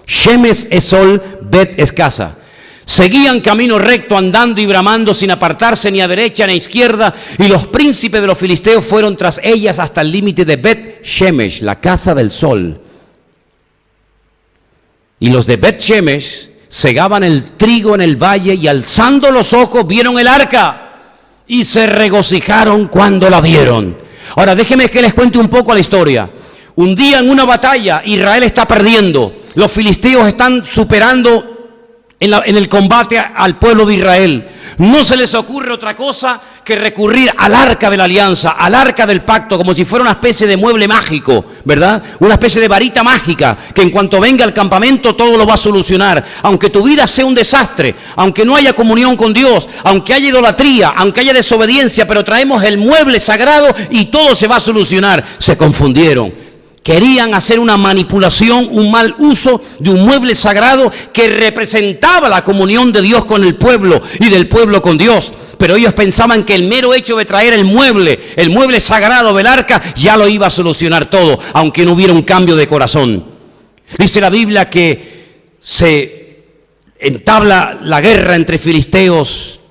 Shemes es sol, Bet es casa. Seguían camino recto, andando y bramando sin apartarse ni a derecha ni a izquierda, y los príncipes de los filisteos fueron tras ellas hasta el límite de Bet Shemesh, la casa del sol. Y los de Bet Shemesh segaban el trigo en el valle y alzando los ojos vieron el arca y se regocijaron cuando la vieron. Ahora déjenme que les cuente un poco la historia. Un día en una batalla Israel está perdiendo, los filisteos están superando en el combate al pueblo de Israel. No se les ocurre otra cosa que recurrir al arca de la alianza, al arca del pacto, como si fuera una especie de mueble mágico, ¿verdad? Una especie de varita mágica, que en cuanto venga al campamento todo lo va a solucionar. Aunque tu vida sea un desastre, aunque no haya comunión con Dios, aunque haya idolatría, aunque haya desobediencia, pero traemos el mueble sagrado y todo se va a solucionar. Se confundieron. Querían hacer una manipulación, un mal uso de un mueble sagrado que representaba la comunión de Dios con el pueblo y del pueblo con Dios. Pero ellos pensaban que el mero hecho de traer el mueble sagrado del arca, ya lo iba a solucionar todo, aunque no hubiera un cambio de corazón. Dice la Biblia que se entabla la guerra entre filisteos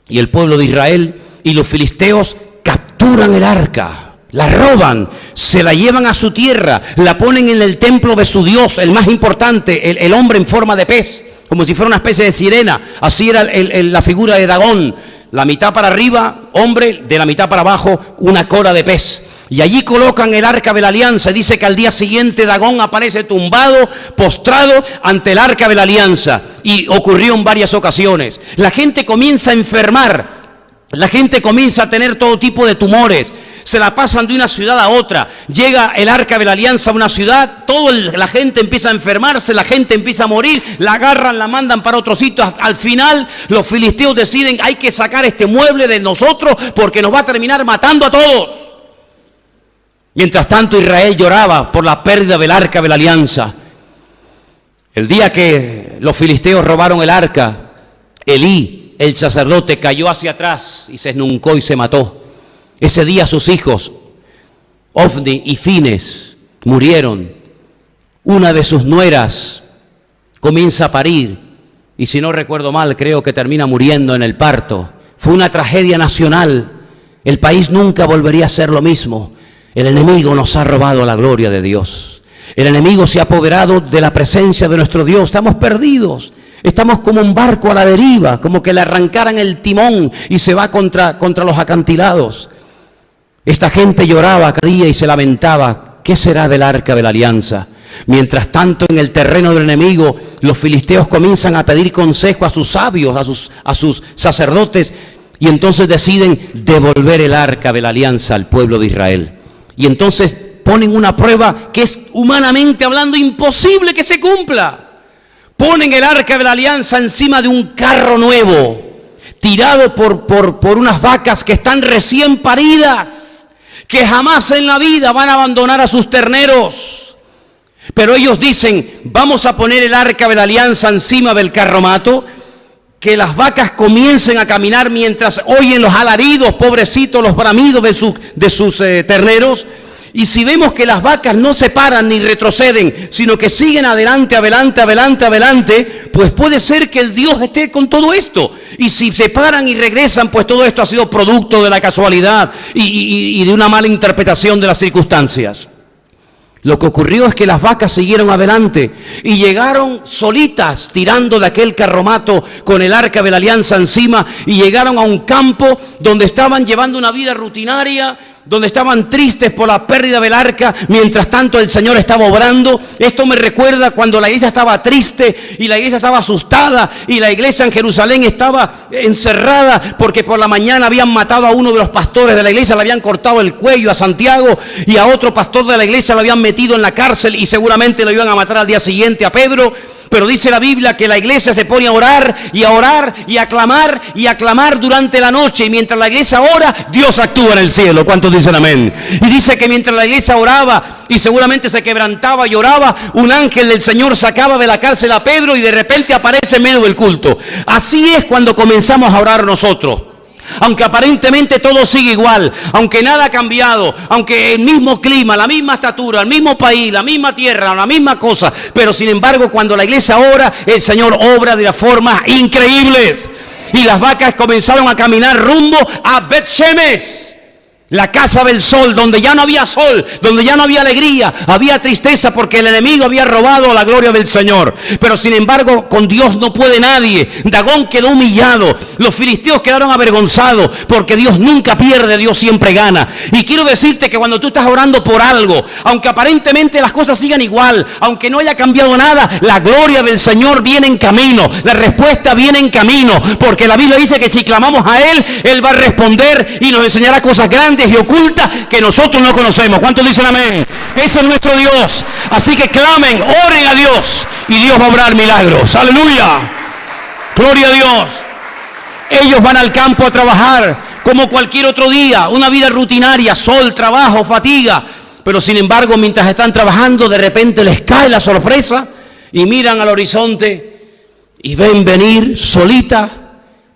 y el pueblo de Israel, y los filisteos capturan el arca. La roban, se la llevan a su tierra, la ponen en el templo de su Dios, el más importante, el hombre en forma de pez, como si fuera una especie de sirena. Así era la figura de Dagón, la mitad para arriba, hombre, de la mitad para abajo, una cola de pez. Y allí colocan el arca de la alianza. Dice que al día siguiente Dagón aparece tumbado, postrado ante el arca de la alianza. Y ocurrió en varias ocasiones. La gente comienza a enfermar. La gente comienza a tener todo tipo de tumores, se la pasan de una ciudad a otra, llega el arca de la alianza a una ciudad, la gente empieza a enfermarse, la gente empieza a morir, la agarran, la mandan para otro sitio, al final los filisteos deciden, hay que sacar este mueble de nosotros porque nos va a terminar matando a todos. Mientras tanto Israel lloraba por la pérdida del arca de la alianza. El día que los filisteos robaron el arca, Elí, el sacerdote, cayó hacia atrás y se esnuncó y se mató. Ese día sus hijos, Ofni y Fines, murieron. Una de sus nueras comienza a parir y, si no recuerdo mal, creo que termina muriendo en el parto. Fue una tragedia nacional. El país nunca volvería a ser lo mismo. El enemigo nos ha robado la gloria de Dios. El enemigo se ha apoderado de la presencia de nuestro Dios. Estamos perdidos. Estamos como un barco a la deriva, como que le arrancaran el timón y se va contra los acantilados. Esta gente lloraba cada día y se lamentaba. ¿Qué será del arca de la alianza? Mientras tanto, en el terreno del enemigo, los filisteos comienzan a pedir consejo a sus sabios, a sus sacerdotes, y entonces deciden devolver el arca de la alianza al pueblo de Israel. Y entonces ponen una prueba que es humanamente hablando imposible que se cumpla. Ponen el arca de la alianza encima de un carro nuevo, tirado por unas vacas que están recién paridas, que jamás en la vida van a abandonar a sus terneros. Pero ellos dicen, vamos a poner el arca de la alianza encima del carromato, que las vacas comiencen a caminar mientras oyen los alaridos, pobrecitos, los bramidos de sus terneros. Y si vemos que las vacas no se paran ni retroceden, sino que siguen adelante, pues puede ser que el Dios esté con todo esto. Y si se paran y regresan, pues todo esto ha sido producto de la casualidad y de una mala interpretación de las circunstancias. Lo que ocurrió es que las vacas siguieron adelante y llegaron solitas tirando de aquel carromato con el arca de la alianza encima, y llegaron a un campo donde estaban llevando una vida rutinaria, donde estaban tristes por la pérdida del arca. Mientras tanto el Señor estaba obrando. Esto me recuerda cuando la iglesia estaba triste y la iglesia estaba asustada y la iglesia en Jerusalén estaba encerrada porque por la mañana habían matado a uno de los pastores de la iglesia, le habían cortado el cuello a Santiago, y a otro pastor de la iglesia lo habían metido en la cárcel y seguramente lo iban a matar al día siguiente, a Pedro. Pero dice la Biblia que la iglesia se pone a orar y a clamar durante la noche, y mientras la iglesia ora, Dios actúa en el cielo. ¿Cuántos dicen amén? Y dice que mientras la iglesia oraba y seguramente se quebrantaba y oraba, un ángel del Señor sacaba de la cárcel a Pedro y de repente aparece en medio del culto. Así es cuando comenzamos a orar nosotros. Aunque aparentemente todo sigue igual, aunque nada ha cambiado, aunque el mismo clima, la misma estatura, el mismo país, la misma tierra, la misma cosa, pero sin embargo cuando la iglesia ora, el Señor obra de formas increíbles. Y las vacas comenzaron a caminar rumbo a Bet-Shemesh, la casa del sol, donde ya no había sol, donde ya no había alegría, había tristeza porque el enemigo había robado la gloria del Señor. Pero sin embargo, con Dios no puede nadie. Dagón quedó humillado, los filisteos quedaron avergonzados, porque Dios nunca pierde, Dios siempre gana. Y quiero decirte que cuando tú estás orando por algo, aunque aparentemente las cosas sigan igual, aunque no haya cambiado nada, la gloria del Señor viene en camino, la respuesta viene en camino, porque la Biblia dice que si clamamos a Él, Él va a responder y nos enseñará cosas grandes y oculta que nosotros no conocemos. ¿Cuántos dicen amén? Ese es nuestro Dios. Así que clamen, oren a Dios y Dios va a obrar milagros. Aleluya, gloria a Dios. Ellos van al campo a trabajar como cualquier otro día, una vida rutinaria, sol, trabajo, fatiga. Pero sin embargo, mientras están trabajando, de repente les cae la sorpresa y miran al horizonte y ven venir solita,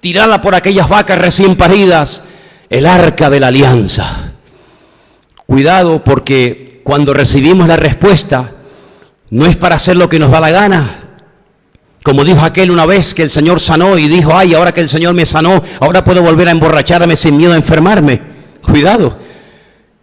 tirada por aquellas vacas recién paridas, el arca de la alianza. Cuidado, porque cuando recibimos la respuesta, no es para hacer lo que nos da la gana. Como dijo aquel una vez que el Señor sanó y dijo, ay, ahora que el Señor me sanó, ahora puedo volver a emborracharme sin miedo a enfermarme. Cuidado.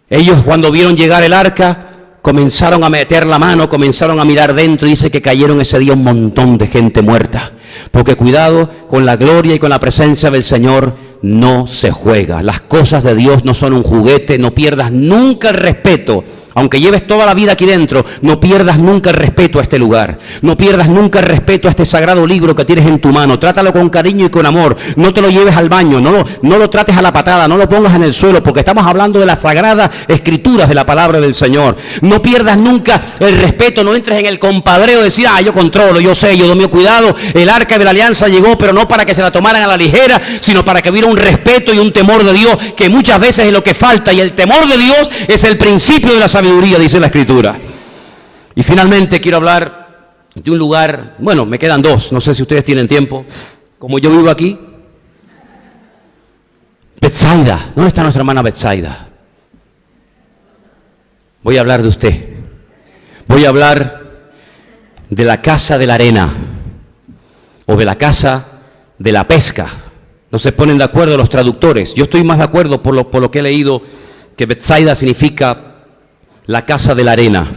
Ellos cuando vieron llegar el arca, comenzaron a meter la mano, comenzaron a mirar dentro, y dice que cayeron ese día un montón de gente muerta. Porque cuidado, con la gloria y con la presencia del Señor no se juega. Las cosas de Dios no son un juguete. No pierdas nunca el respeto. Aunque lleves toda la vida aquí dentro, no pierdas nunca el respeto a este lugar. No pierdas nunca el respeto a este sagrado libro que tienes en tu mano. Trátalo con cariño y con amor. No te lo lleves al baño, no lo trates a la patada, no lo pongas en el suelo, porque estamos hablando de las sagradas escrituras de la palabra del Señor. No pierdas nunca el respeto, no entres en el compadreo de decir, yo controlo, yo sé, yo doy mi cuidado. El arca de la alianza llegó, pero no para que se la tomaran a la ligera, sino para que hubiera un respeto y un temor de Dios, que muchas veces es lo que falta. Y el temor de Dios es el principio de la sabiduría, dice la Escritura. Y finalmente quiero hablar de un lugar, bueno, me quedan dos, no sé si ustedes tienen tiempo. Como yo vivo aquí, Betsaida. ¿Dónde está nuestra hermana Betsaida? Voy a hablar de usted. Voy a hablar de la casa de la arena o de la casa de la pesca. No se ponen de acuerdo los traductores. Yo estoy más de acuerdo por lo que he leído, que Betsaida significa la casa de la arena.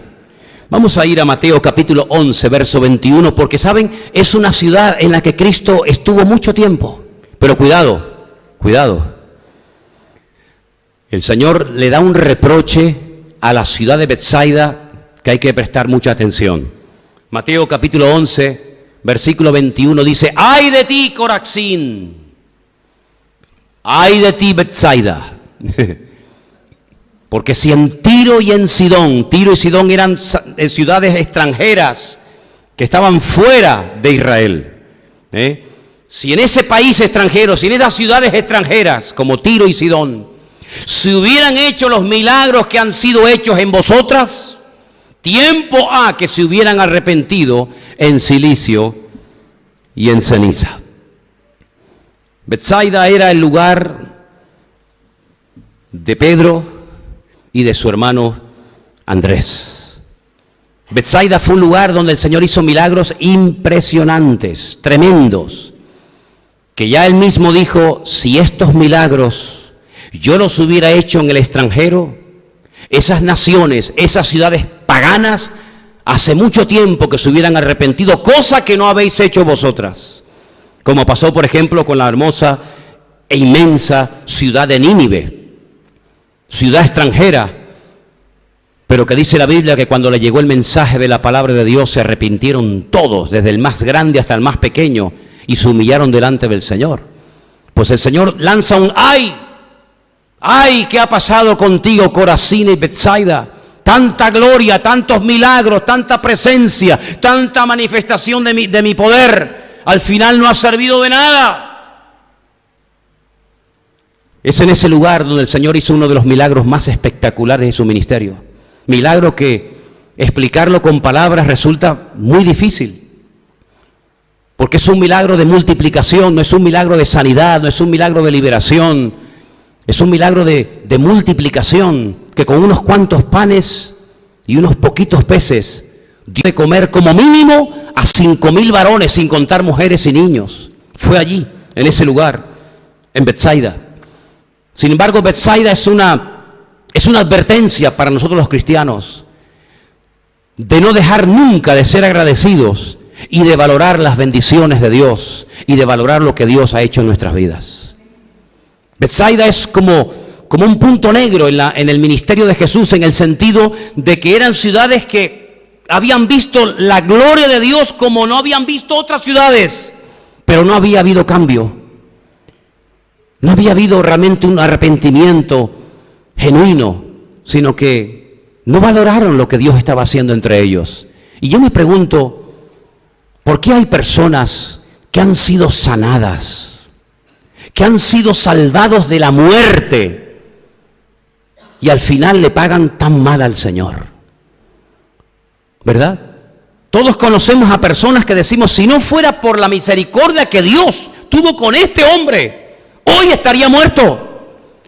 Vamos a ir a Mateo capítulo 11, verso 21, porque saben, es una ciudad en la que Cristo estuvo mucho tiempo. Pero cuidado, cuidado. El Señor le da un reproche a la ciudad de Betsaida que hay que prestar mucha atención. Mateo capítulo 11, versículo 21 dice: ¡ay de ti, Corazín! ¡Ay de ti, Betsaida! Porque si en Tiro y Sidón eran ciudades extranjeras que estaban fuera de Israel, si en ese país extranjero, si en esas ciudades extranjeras como Tiro y Sidón, si hubieran hecho los milagros que han sido hechos en vosotras, tiempo ha que se hubieran arrepentido en silicio y en ceniza. Betsaida era el lugar de Pedro y de su hermano Andrés. Betsaida fue un lugar donde el Señor hizo milagros impresionantes, tremendos, que ya Él mismo dijo: si estos milagros yo los hubiera hecho en el extranjero, esas naciones, esas ciudades paganas, hace mucho tiempo que se hubieran arrepentido, cosa que no habéis hecho vosotras. Como pasó, por ejemplo, con la hermosa e inmensa ciudad de Nínive, ciudad extranjera, pero que dice la Biblia que cuando le llegó el mensaje de la palabra de Dios se arrepintieron todos, desde el más grande hasta el más pequeño, y se humillaron delante del Señor. Pues el Señor lanza un ¡ay! ¡Ay! ¿Qué ha pasado contigo, Corazín y Betsaida? Tanta gloria, tantos milagros, tanta presencia, tanta manifestación de mi poder, al final no ha servido de nada. Es en ese lugar donde el Señor hizo uno de los milagros más espectaculares de su ministerio. Milagro que explicarlo con palabras resulta muy difícil. Porque es un milagro de multiplicación, no es un milagro de sanidad, no es un milagro de liberación. Es un milagro de multiplicación, que con unos cuantos panes y unos poquitos peces dio de comer como mínimo a 5,000 varones, sin contar mujeres y niños. Fue allí, en ese lugar, en Betsaida. Sin embargo, Betsaida es una advertencia para nosotros los cristianos de no dejar nunca de ser agradecidos y de valorar las bendiciones de Dios y de valorar lo que Dios ha hecho en nuestras vidas. Betsaida es como un punto negro en el ministerio de Jesús, en el sentido de que eran ciudades que habían visto la gloria de Dios como no habían visto otras ciudades, pero no había habido cambio. No había habido realmente un arrepentimiento genuino, sino que no valoraron lo que Dios estaba haciendo entre ellos. Y yo me pregunto, ¿por qué hay personas que han sido sanadas, que han sido salvados de la muerte y al final le pagan tan mal al Señor? ¿Verdad? Todos conocemos a personas que decimos: si no fuera por la misericordia que Dios tuvo con este hombre, hoy estaría muerto.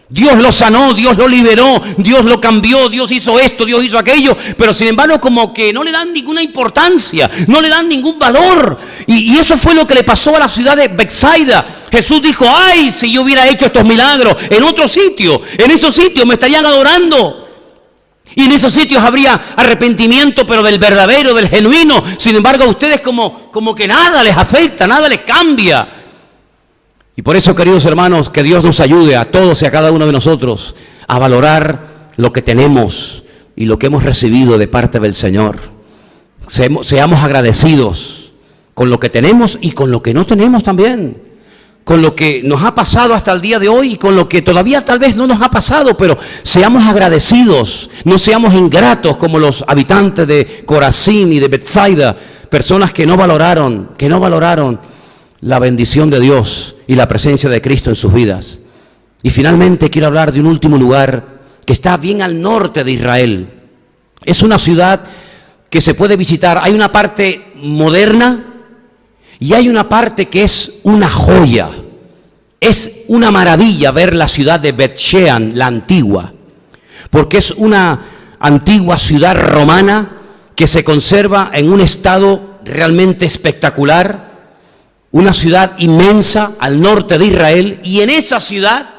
Dios lo sanó, Dios lo liberó, Dios lo cambió, Dios hizo esto, Dios hizo aquello, pero sin embargo como que no le dan ninguna importancia, no le dan ningún valor. Y eso fue lo que le pasó a la ciudad de Betsaida. Jesús dijo: ay, si yo hubiera hecho estos milagros en otro sitio, en esos sitios me estarían adorando. Y en esos sitios habría arrepentimiento, pero del verdadero, del genuino. Sin embargo, a ustedes como que nada les afecta, nada les cambia. Y por eso, queridos hermanos, que Dios nos ayude a todos y a cada uno de nosotros a valorar lo que tenemos y lo que hemos recibido de parte del Señor. Seamos agradecidos con lo que tenemos y con lo que no tenemos también. Con lo que nos ha pasado hasta el día de hoy y con lo que todavía tal vez no nos ha pasado, pero seamos agradecidos, no seamos ingratos como los habitantes de Corazín y de Betsaida, personas que no valoraron la bendición de Dios y la presencia de Cristo en sus vidas. Y finalmente quiero hablar de un último lugar que está bien al norte de Israel. Es una ciudad que se puede visitar. Hay una parte moderna y hay una parte que es una joya. Es una maravilla ver la ciudad de Bet-Shean, la antigua, porque es una antigua ciudad romana que se conserva en un estado realmente espectacular. Una ciudad inmensa al norte de Israel, y en esa ciudad,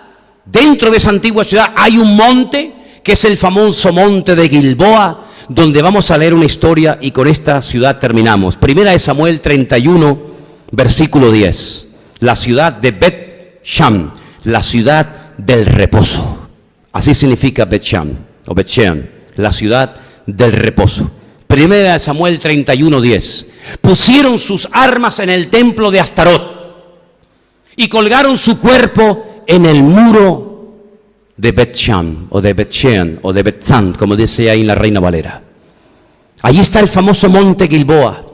dentro de esa antigua ciudad, hay un monte que es el famoso monte de Gilboa, donde vamos a leer una historia y con esta ciudad terminamos. Primera de Samuel 31, versículo 10. La ciudad de Bet-Sham, la ciudad del reposo. Así significa Bet-Sham o Bet-Shean, la ciudad del reposo. Primera de Samuel 31, 10. Pusieron sus armas en el templo de Astarot y colgaron su cuerpo en el muro de Bet-Sham, o de Bet-Shean, o de Bet-San, como dice ahí en la Reina Valera. Allí está el famoso monte Gilboa.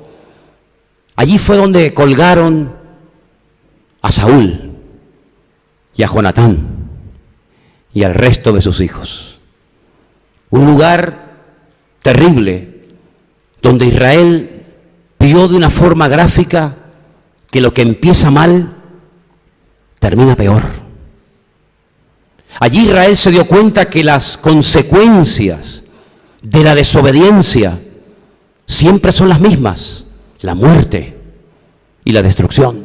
Allí fue donde colgaron a Saúl y a Jonatán y al resto de sus hijos. Un lugar terrible, donde Israel vio de una forma gráfica que lo que empieza mal, termina peor. Allí Israel se dio cuenta que las consecuencias de la desobediencia siempre son las mismas: la muerte y la destrucción.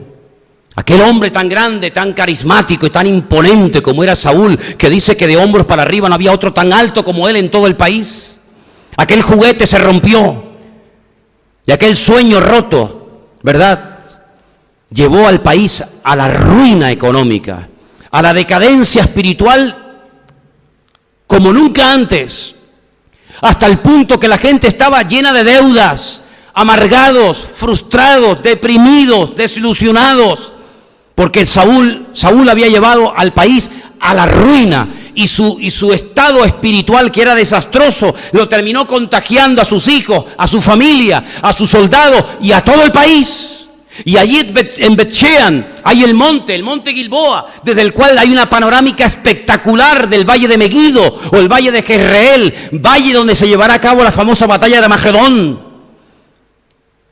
Aquel hombre tan grande, tan carismático y tan imponente como era Saúl, que dice que de hombros para arriba no había otro tan alto como él en todo el país. Aquel juguete se rompió y aquel sueño roto, ¿verdad?, llevó al país a la ruina económica, a la decadencia espiritual como nunca antes, hasta el punto que la gente estaba llena de deudas, amargados, frustrados, deprimidos, desilusionados, porque Saúl había llevado al país a la ruina y su estado espiritual, que era desastroso, lo terminó contagiando a sus hijos, a su familia, a sus soldados y a todo el país. Y allí en Bet-Shean hay el monte Gilboa, desde el cual hay una panorámica espectacular del valle de Megiddo o el valle de Jezreel, valle donde se llevará a cabo la famosa batalla de Armagedón.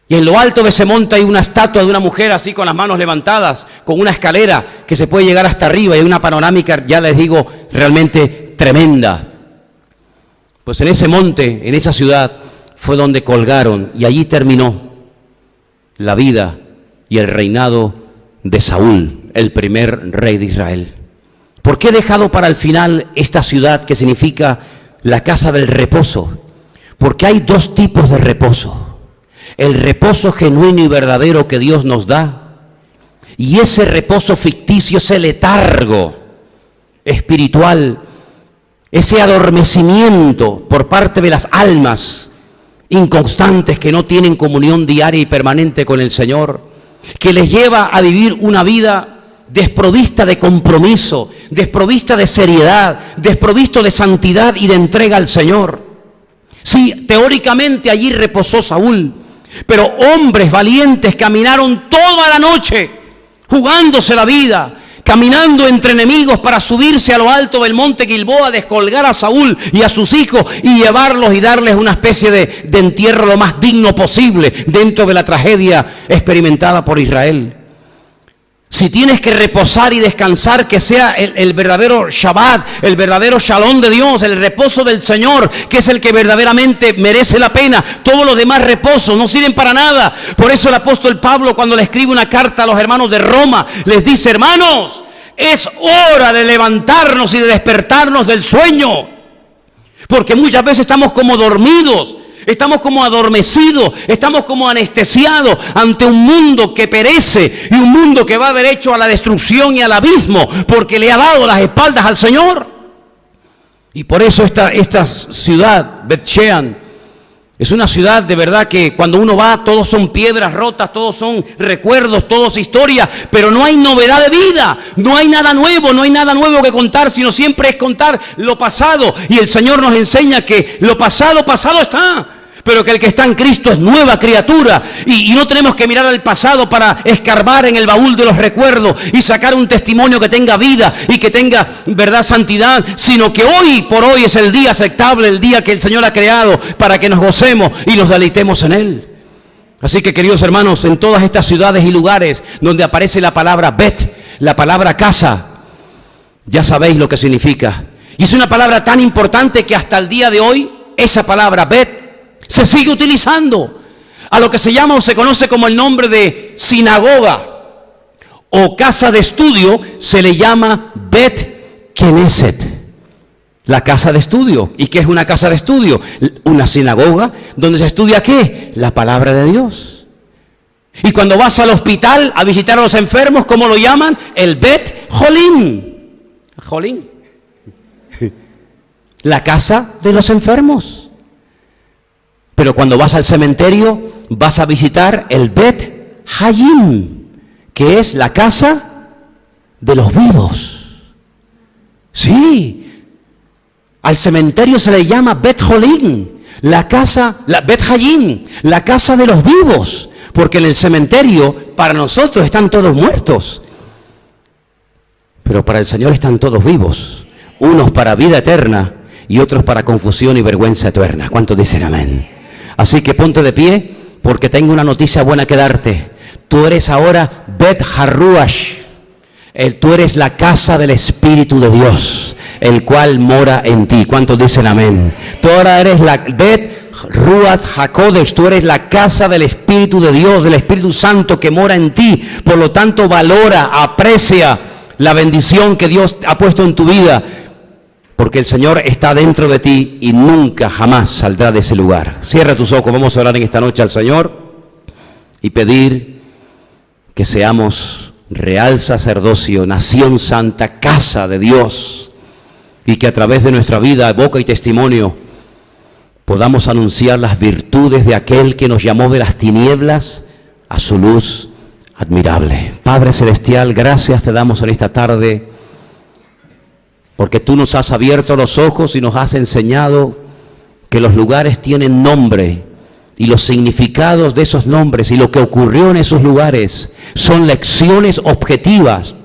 Y en lo alto de ese monte hay una estatua de una mujer así con las manos levantadas, con una escalera que se puede llegar hasta arriba, y hay una panorámica, ya les digo, realmente tremenda. Pues en ese monte, en esa ciudad, fue donde colgaron, y allí terminó la vida y el reinado de Saúl, el primer rey de Israel. ¿Por qué he dejado para el final esta ciudad que significa la casa del reposo? Porque hay dos tipos de reposo: el reposo genuino y verdadero que Dios nos da, y ese reposo ficticio, ese letargo espiritual, ese adormecimiento por parte de las almas inconstantes que no tienen comunión diaria y permanente con el Señor, que les lleva a vivir una vida desprovista de compromiso, desprovista de seriedad, desprovisto de santidad y de entrega al Señor. Sí, teóricamente allí reposó Saúl, pero hombres valientes caminaron toda la noche jugándose la vida, caminando entre enemigos para subirse a lo alto del monte Gilboa, descolgar a Saúl y a sus hijos y llevarlos y darles una especie de entierro lo más digno posible dentro de la tragedia experimentada por Israel. Si tienes que reposar y descansar, que sea el verdadero Shabbat, el verdadero Shalom de Dios, el reposo del Señor, que es el que verdaderamente merece la pena. Todos los demás reposos no sirven para nada. Por eso el apóstol Pablo, cuando le escribe una carta a los hermanos de Roma, les dice: hermanos, es hora de levantarnos y de despertarnos del sueño, porque muchas veces estamos como dormidos, estamos como adormecidos, estamos como anestesiados ante un mundo que perece y un mundo que va derecho a la destrucción y al abismo, porque le ha dado las espaldas al Señor. Y por eso esta ciudad, Bet-Shean, es una ciudad de verdad que cuando uno va, todos son piedras rotas, todos son recuerdos, todos historias, pero no hay novedad de vida, no hay nada nuevo que contar, sino siempre es contar lo pasado. Y el Señor nos enseña que lo pasado está, pero que el que está en Cristo es nueva criatura, y no tenemos que mirar al pasado para escarbar en el baúl de los recuerdos y sacar un testimonio que tenga vida y que tenga, verdad, santidad, sino que hoy por hoy es el día aceptable, el día que el Señor ha creado para que nos gocemos y nos deleitemos en Él. Así que, queridos hermanos, en todas estas ciudades y lugares donde aparece la palabra Bet, la palabra casa, ya sabéis lo que significa. Y es una palabra tan importante que hasta el día de hoy esa palabra Bet se sigue utilizando. A lo que se llama o se conoce como el nombre de sinagoga o casa de estudio se le llama Bet Knesset. La casa de estudio. ¿Y qué es una casa de estudio? Una sinagoga donde se estudia ¿qué? La palabra de Dios. Y cuando vas al hospital a visitar a los enfermos, ¿cómo lo llaman? El Bet Jolín. Jolín. La casa de los enfermos. Pero cuando vas al cementerio, vas a visitar el Bet Hayim, que es la casa de los vivos. Sí. Al cementerio se le llama Bet Jolín, la Bet Hayim, la casa de los vivos, porque en el cementerio para nosotros están todos muertos, pero para el Señor están todos vivos, unos para vida eterna y otros para confusión y vergüenza eterna. ¿Cuántos dicen amén? Así que ponte de pie, porque tengo una noticia buena que darte. Tú eres ahora Bet Haruash, tú eres la casa del Espíritu de Dios, el cual mora en ti. ¿Cuántos dicen amén? Tú ahora eres la Bet Ruach HaKodesh, tú eres la casa del Espíritu de Dios, del Espíritu Santo que mora en ti. Por lo tanto, valora, aprecia la bendición que Dios ha puesto en tu vida, porque el Señor está dentro de ti y nunca jamás saldrá de ese lugar. Cierra tus ojos, vamos a orar en esta noche al Señor y pedir que seamos real sacerdocio, nación santa, casa de Dios, y que a través de nuestra vida, boca y testimonio podamos anunciar las virtudes de aquel que nos llamó de las tinieblas a su luz admirable. Padre Celestial, gracias te damos en esta tarde, porque tú nos has abierto los ojos y nos has enseñado que los lugares tienen nombre, y los significados de esos nombres y lo que ocurrió en esos lugares son lecciones objetivas,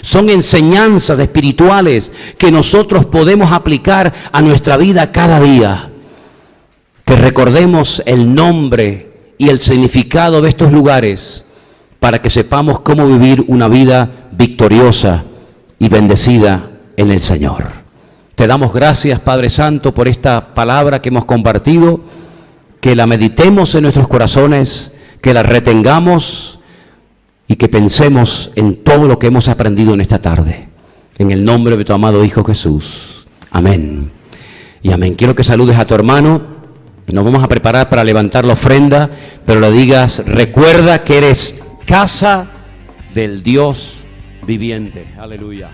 son enseñanzas espirituales que nosotros podemos aplicar a nuestra vida cada día. Que recordemos el nombre y el significado de estos lugares para que sepamos cómo vivir una vida victoriosa y bendecida en el Señor. Te damos gracias, Padre Santo, por esta palabra que hemos compartido, que la meditemos en nuestros corazones, que la retengamos y que pensemos en todo lo que hemos aprendido en esta tarde. En el nombre de tu amado Hijo Jesús. Amén. Y amén. Quiero que saludes a tu hermano. Nos vamos a preparar para levantar la ofrenda, pero le digas, recuerda que eres casa del Dios viviente. Aleluya.